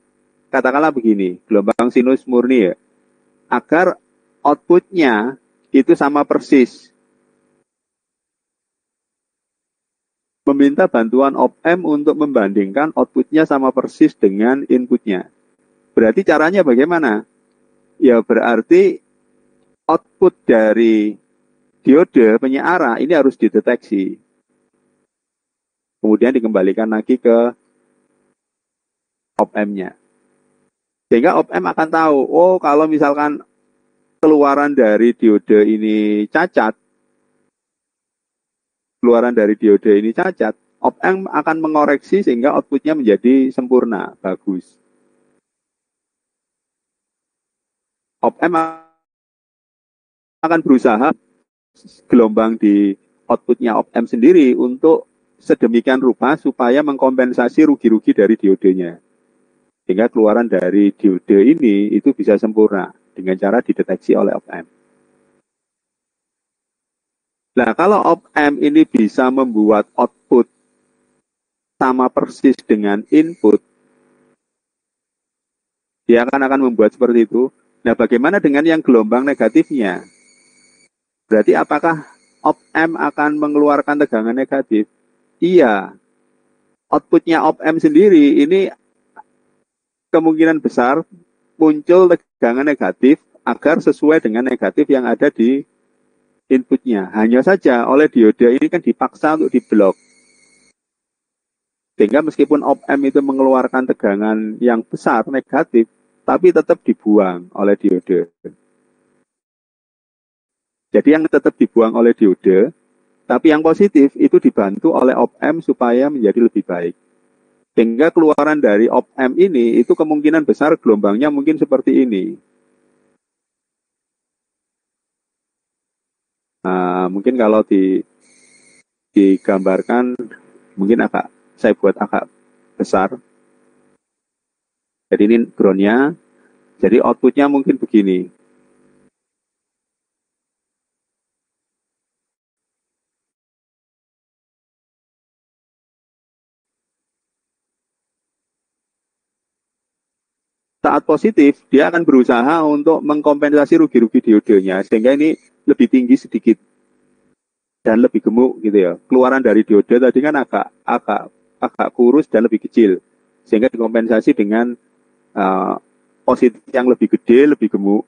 katakanlah begini, gelombang sinus murni ya, agar outputnya itu sama persis. Meminta bantuan op-m untuk membandingkan outputnya sama persis dengan inputnya. Berarti caranya bagaimana? Ya berarti output dari diode penyiar ini harus dideteksi. Kemudian dikembalikan lagi ke op-amp-nya. Sehingga op-amp akan tahu, oh kalau misalkan keluaran dari diode ini cacat, op-amp akan mengoreksi sehingga outputnya menjadi sempurna, bagus. Op-amp akan berusaha gelombang di outputnya op-amp sendiri untuk sedemikian rupa supaya mengkompensasi rugi-rugi dari diodenya. Sehingga keluaran dari diode ini itu bisa sempurna dengan cara dideteksi oleh op-amp. Nah, kalau op-amp ini bisa membuat output sama persis dengan input, dia akan membuat seperti itu. Nah, bagaimana dengan yang gelombang negatifnya? Berarti apakah op-amp akan mengeluarkan tegangan negatif? Iya. Outputnya op-amp sendiri ini kemungkinan besar muncul tegangan negatif agar sesuai dengan negatif yang ada di inputnya. Hanya saja oleh diode ini kan dipaksa untuk diblok. Sehingga meskipun op-amp itu mengeluarkan tegangan yang besar negatif, tapi tetap dibuang oleh diode. Jadi yang tetap dibuang oleh diode, tapi yang positif itu dibantu oleh op-amp supaya menjadi lebih baik. Sehingga keluaran dari op-amp ini itu kemungkinan besar gelombangnya mungkin seperti ini. Nah, mungkin kalau digambarkan, mungkin saya buat agak besar. Jadi ini groundnya, jadi outputnya mungkin begini. Saat positif, dia akan berusaha untuk mengkompensasi rugi-rugi diodenya, sehingga ini lebih tinggi sedikit dan lebih gemuk gitu ya. Keluaran dari diode tadi kan agak kurus dan lebih kecil, sehingga dikompensasi dengan positif yang lebih gede, lebih gemuk,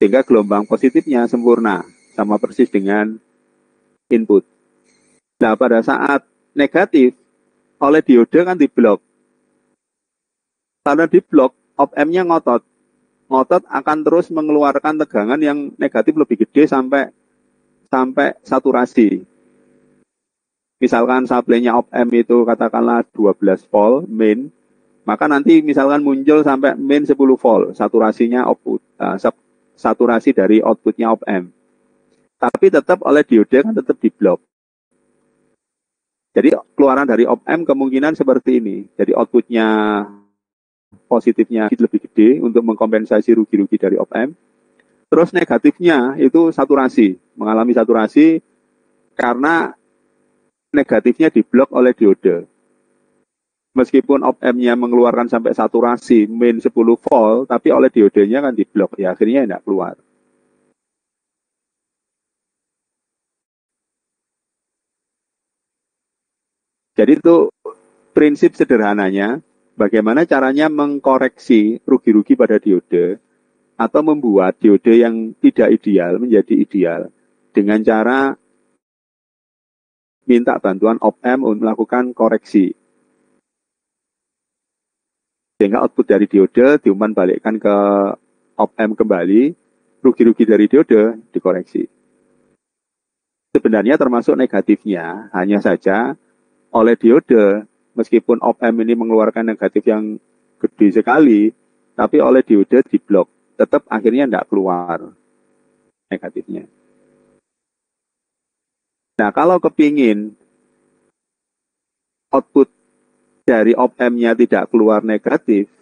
sehingga gelombang positifnya sempurna, sama persis dengan input. Nah, pada saat negatif, oleh diode kan diblok. Karena diblok, op-amp-nya ngotot. Ngotot akan terus mengeluarkan tegangan yang negatif lebih gede sampai saturasi. Misalkan supply-nya op-amp itu katakanlah 12 volt main, maka nanti misalkan muncul sampai main 10 volt, saturasinya saturasi dari outputnya op-amp. Tapi tetap oleh diode kan tetap diblok. Jadi keluaran dari op-amp kemungkinan seperti ini. Jadi outputnya positifnya lebih gede untuk mengkompensasi rugi-rugi dari op-amp. Terus negatifnya itu saturasi, mengalami saturasi karena negatifnya diblok oleh diode. Meskipun op-amp-nya mengeluarkan sampai saturasi min 10 volt, tapi oleh diodenya kan diblok, ya akhirnya tidak keluar. Jadi itu prinsip sederhananya, bagaimana caranya mengkoreksi rugi-rugi pada diode atau membuat diode yang tidak ideal menjadi ideal dengan cara minta bantuan op-amp untuk melakukan koreksi. Sehingga output dari diode diumpan balikkan ke op-amp kembali, rugi-rugi dari diode dikoreksi. Sebenarnya termasuk negatifnya, hanya saja oleh diode, meskipun op-amp ini mengeluarkan negatif yang gede sekali, tapi oleh diode diblok, tetap akhirnya tidak keluar negatifnya. Nah, kalau kepingin output dari op-amp-nya tidak keluar negatif,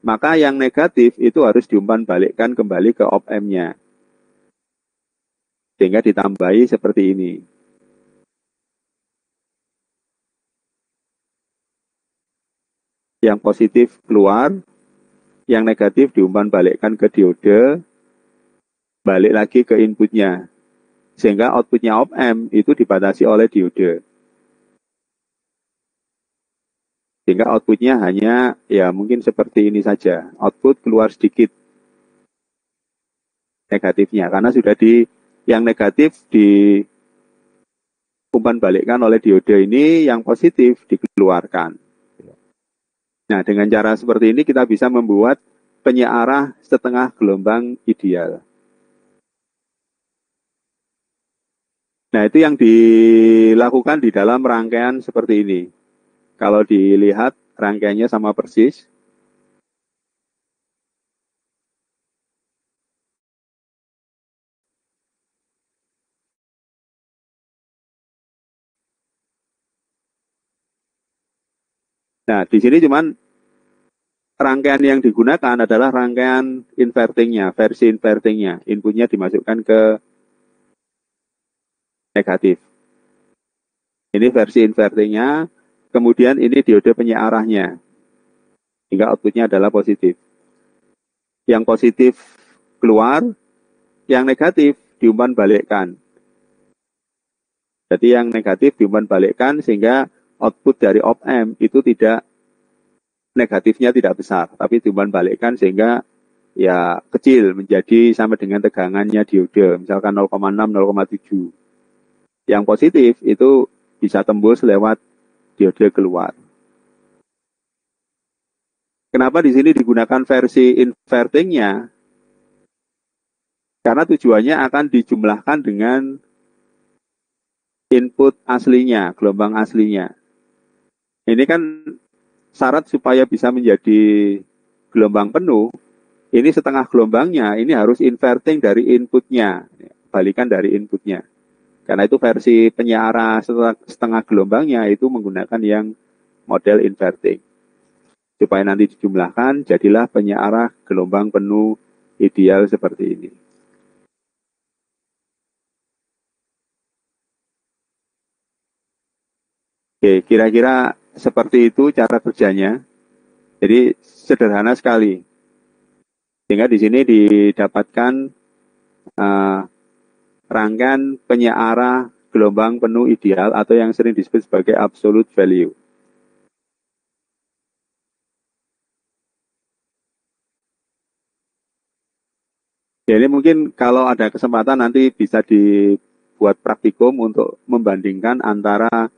maka yang negatif itu harus diumpan balikkan kembali ke op-amp-nya. Sehingga ditambahi seperti ini. Yang positif keluar, yang negatif diumpan balikkan ke diode, balik lagi ke inputnya. Sehingga outputnya op-amp itu dibatasi oleh diode. Sehingga outputnya hanya ya mungkin seperti ini saja. Output keluar sedikit negatifnya karena sudah Yang negatif di umpan balikkan oleh diode ini, yang positif dikeluarkan. Nah, dengan cara seperti ini kita bisa membuat penyearah setengah gelombang ideal. Nah, itu yang dilakukan di dalam rangkaian seperti ini. Kalau dilihat rangkaiannya sama persis. Nah, di sini cuman rangkaian yang digunakan adalah rangkaian invertingnya, versi invertingnya. Inputnya dimasukkan ke negatif. Ini versi invertingnya, kemudian ini diode penyearahnya. Hingga outputnya adalah positif. Yang positif keluar, yang negatif diumpan balikkan. Jadi yang negatif diumpan balikkan sehingga output dari op-amp itu tidak negatifnya tidak besar, tapi diumpan balikkan sehingga ya kecil menjadi sama dengan tegangannya diode, misalkan 0,6, 0,7. Yang positif itu bisa tembus lewat diode keluar. Kenapa di sini digunakan versi invertingnya? Karena tujuannya akan dijumlahkan dengan input aslinya, gelombang aslinya. Ini kan syarat supaya bisa menjadi gelombang penuh, ini setengah gelombangnya, ini harus inverting dari inputnya, balikan dari inputnya. Karena itu versi penyearah setengah gelombangnya itu menggunakan yang model inverting. Supaya nanti dijumlahkan, jadilah penyearah gelombang penuh ideal seperti ini. Oke, kira-kira seperti itu cara kerjanya. Jadi sederhana sekali. Sehingga di sini didapatkan rangkaian penyearah gelombang penuh ideal atau yang sering disebut sebagai absolute value. Jadi mungkin kalau ada kesempatan nanti bisa dibuat praktikum untuk membandingkan antara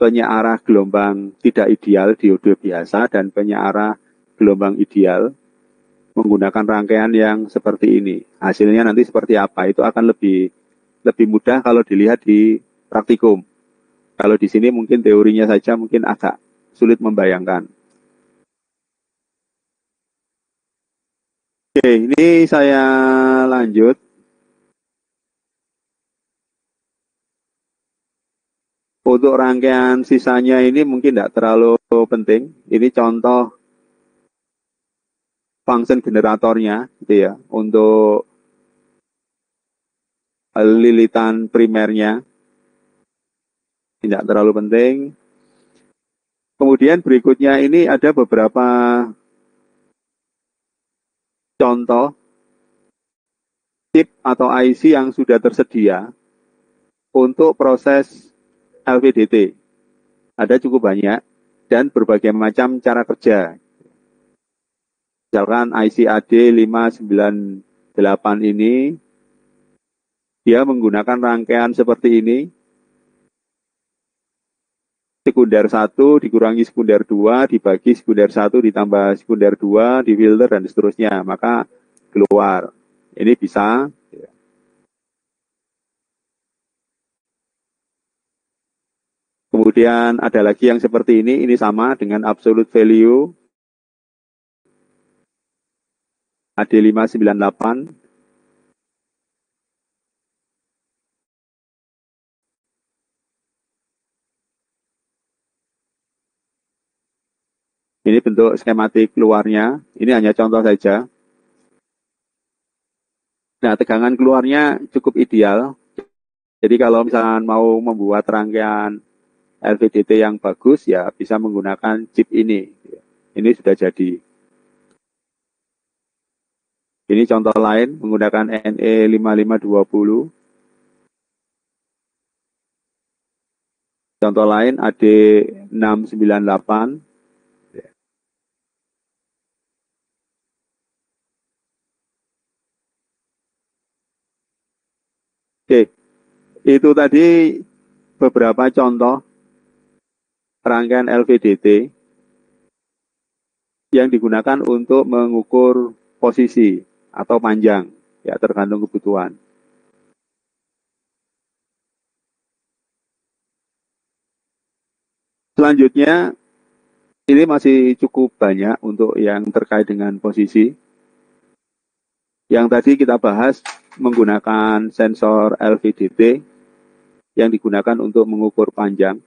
penyearah gelombang tidak ideal diode biasa dan penyearah gelombang ideal menggunakan rangkaian yang seperti ini. Hasilnya nanti seperti apa? Itu akan lebih mudah kalau dilihat di praktikum. Kalau di sini mungkin teorinya saja mungkin agak sulit membayangkan. Oke, ini saya lanjut. Untuk rangkaian sisanya ini mungkin tidak terlalu penting. Ini contoh function generatornya, gitu ya, untuk lilitan primernya. Tidak terlalu penting. Kemudian berikutnya ini ada beberapa contoh chip atau IC yang sudah tersedia untuk proses LVDT. Ada cukup banyak dan berbagai macam cara kerja. Misalkan IC AD598 ini, dia menggunakan rangkaian seperti ini. Sekunder 1 dikurangi sekunder 2, dibagi sekunder 1 ditambah sekunder 2, di filter dan seterusnya. Maka keluar. Ini bisa. Kemudian ada lagi yang seperti ini sama dengan absolute value AD598. Ini bentuk skematik keluarnya. Ini hanya contoh saja. Nah, tegangan keluarnya cukup ideal. Jadi kalau misalnya mau membuat rangkaian LVDT yang bagus, ya bisa menggunakan chip ini. Ini sudah jadi. Ini contoh lain menggunakan NE5520. Contoh lain AD698. Oke, itu tadi beberapa contoh rangkaian LVDT yang digunakan untuk mengukur posisi atau panjang, ya tergantung kebutuhan. Selanjutnya, ini masih cukup banyak untuk yang terkait dengan posisi. Yang tadi kita bahas menggunakan sensor LVDT yang digunakan untuk mengukur panjang.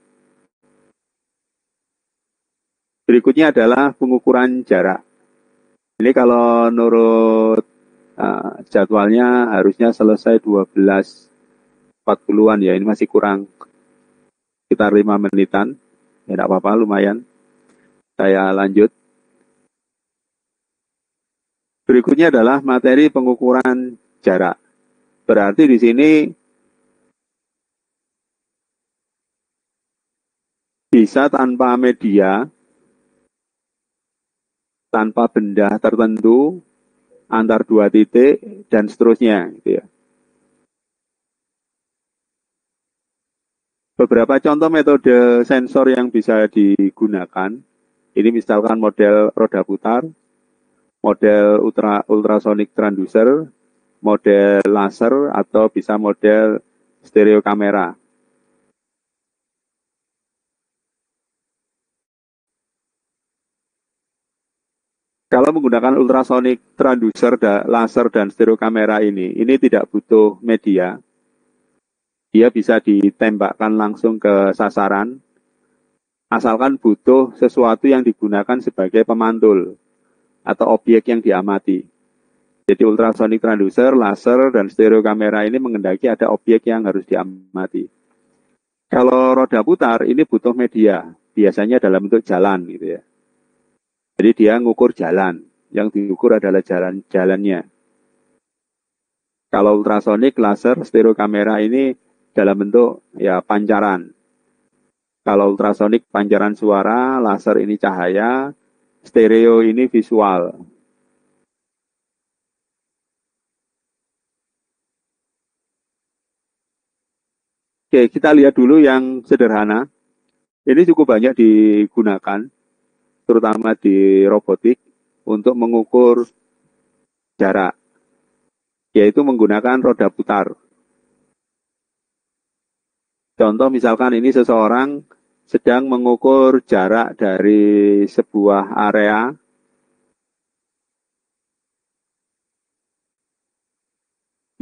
Berikutnya adalah pengukuran jarak. Ini kalau menurut jadwalnya harusnya selesai 12.40-an ya, ini masih kurang sekitar 5 menitan. Ya tidak apa-apa, lumayan. Saya lanjut. Berikutnya adalah materi pengukuran jarak. Berarti di sini bisa tanpa media, tanpa benda tertentu, antar dua titik, dan seterusnya. Gitu ya. Beberapa contoh metode sensor yang bisa digunakan. Ini misalkan model roda putar, model ultrasonic transducer, model laser, atau bisa model stereo kamera. Kalau menggunakan ultrasonic transducer, laser, dan stereo kamera ini tidak butuh media. Dia bisa ditembakkan langsung ke sasaran, asalkan butuh sesuatu yang digunakan sebagai pemantul atau objek yang diamati. Jadi ultrasonic transducer, laser, dan stereo kamera ini mengendaki ada objek yang harus diamati. Kalau roda putar ini butuh media, biasanya dalam bentuk jalan gitu ya. Jadi dia ngukur jalan, yang diukur adalah jalannya. Kalau ultrasonic, laser, stereo kamera ini dalam bentuk ya pancaran. Kalau ultrasonic pancaran suara, laser ini cahaya, stereo ini visual. Oke, kita lihat dulu yang sederhana. Ini cukup banyak digunakan, terutama di robotik, untuk mengukur jarak, yaitu menggunakan roda putar. Contoh misalkan ini seseorang sedang mengukur jarak dari sebuah area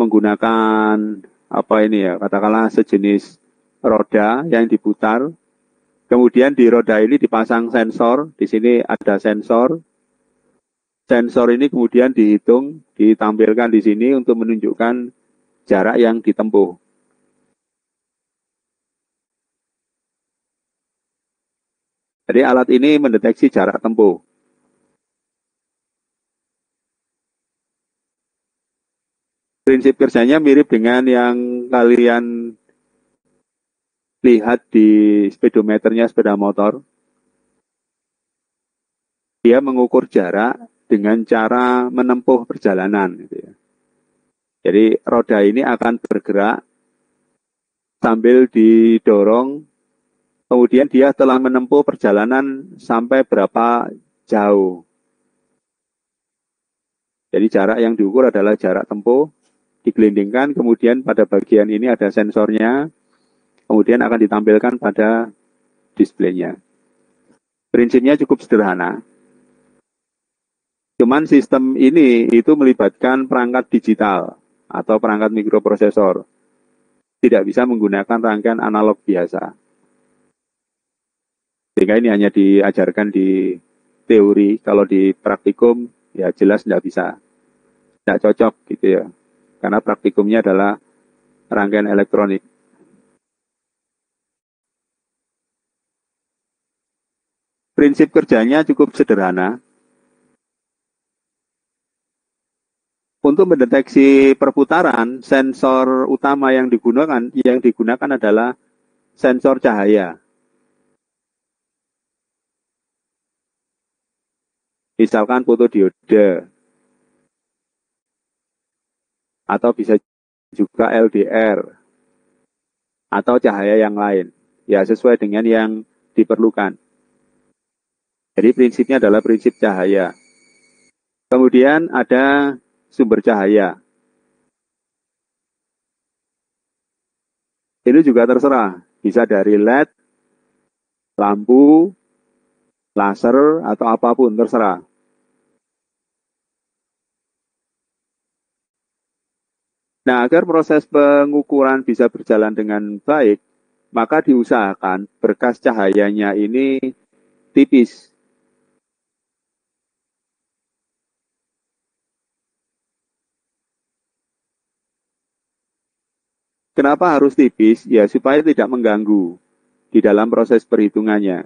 menggunakan apa ini ya, katakanlah sejenis roda yang diputar. Kemudian di roda ini dipasang sensor, di sini ada sensor. Sensor ini kemudian dihitung, ditampilkan di sini untuk menunjukkan jarak yang ditempuh. Jadi alat ini mendeteksi jarak tempuh. Prinsip kerjanya mirip dengan yang kalian lihat di speedometernya sepeda motor. Dia mengukur jarak dengan cara menempuh perjalanan. Gitu ya. Jadi roda ini akan bergerak sambil didorong. Kemudian dia telah menempuh perjalanan sampai berapa jauh. Jadi jarak yang diukur adalah jarak tempuh, digelindingkan, kemudian pada bagian ini ada sensornya, kemudian akan ditampilkan pada displaynya. Prinsipnya cukup sederhana. Cuman sistem ini itu melibatkan perangkat digital atau perangkat mikroprosesor. Tidak bisa menggunakan rangkaian analog biasa. Sehingga ini hanya diajarkan di teori, kalau di praktikum ya jelas tidak bisa. Tidak cocok gitu ya. Karena praktikumnya adalah rangkaian elektronik. Prinsip kerjanya cukup sederhana. Untuk mendeteksi perputaran, sensor utama yang digunakan adalah sensor cahaya. Misalkan fotodiode. Atau bisa juga LDR, atau cahaya yang lain. Ya, sesuai dengan yang diperlukan. Jadi prinsipnya adalah prinsip cahaya. Kemudian ada sumber cahaya. Ini juga terserah. Bisa dari LED, lampu, laser, atau apapun, terserah. Nah, agar proses pengukuran bisa berjalan dengan baik, maka diusahakan berkas cahayanya ini tipis. Kenapa harus tipis? Ya, supaya tidak mengganggu di dalam proses perhitungannya.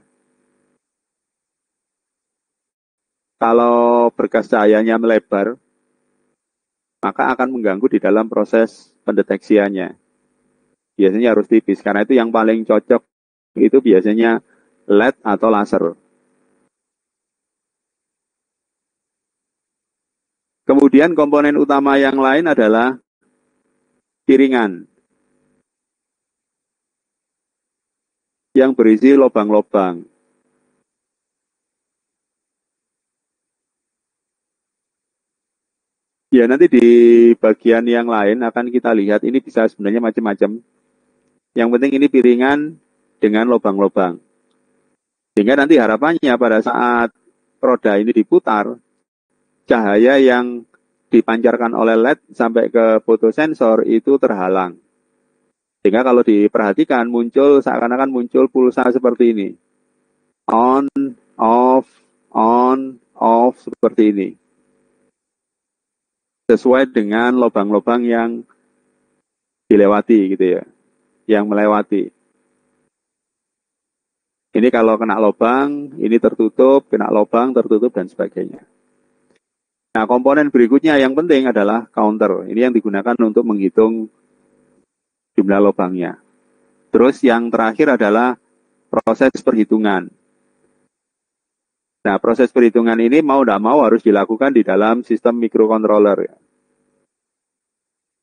Kalau berkas cahayanya melebar, maka akan mengganggu di dalam proses pendeteksiannya. Biasanya harus tipis, karena itu yang paling cocok itu biasanya LED atau laser. Kemudian komponen utama yang lain adalah piringan yang berisi lubang-lubang. Ya, nanti di bagian yang lain akan kita lihat ini bisa sebenarnya macam-macam. Yang penting ini piringan dengan lubang-lubang. Sehingga nanti harapannya pada saat roda ini diputar, cahaya yang dipancarkan oleh LED sampai ke fotosensor itu terhalang. Sehingga kalau diperhatikan muncul seakan-akan muncul pulsa seperti ini. On, off, seperti ini. Sesuai dengan lubang-lubang yang dilewati gitu ya. Yang melewati. Ini kalau kena lubang, ini tertutup, kena lubang, tertutup, dan sebagainya. Nah, komponen berikutnya yang penting adalah counter. Ini yang digunakan untuk menghitung jumlah lubangnya. Terus yang terakhir adalah proses perhitungan. Nah, proses perhitungan ini mau tidak mau harus dilakukan di dalam sistem microcontroller.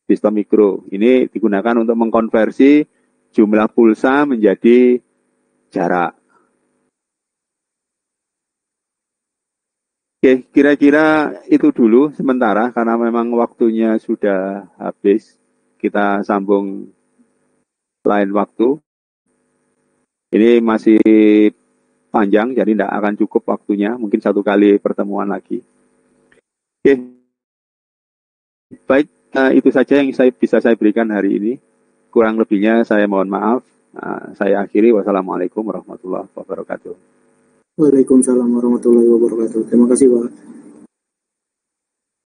Sistem mikro. Ini digunakan untuk mengkonversi jumlah pulsa menjadi jarak. Oke, kira-kira itu dulu sementara karena memang waktunya sudah habis. Kita sambung lain waktu. Ini masih panjang, jadi tidak akan cukup waktunya. Mungkin satu kali pertemuan lagi. Oke, baik. Itu saja yang bisa saya berikan hari ini. Kurang lebihnya saya mohon maaf. Saya akhiri. Wassalamualaikum warahmatullahi wabarakatuh. Waalaikumsalam warahmatullahi wabarakatuh. Terima kasih, Pak.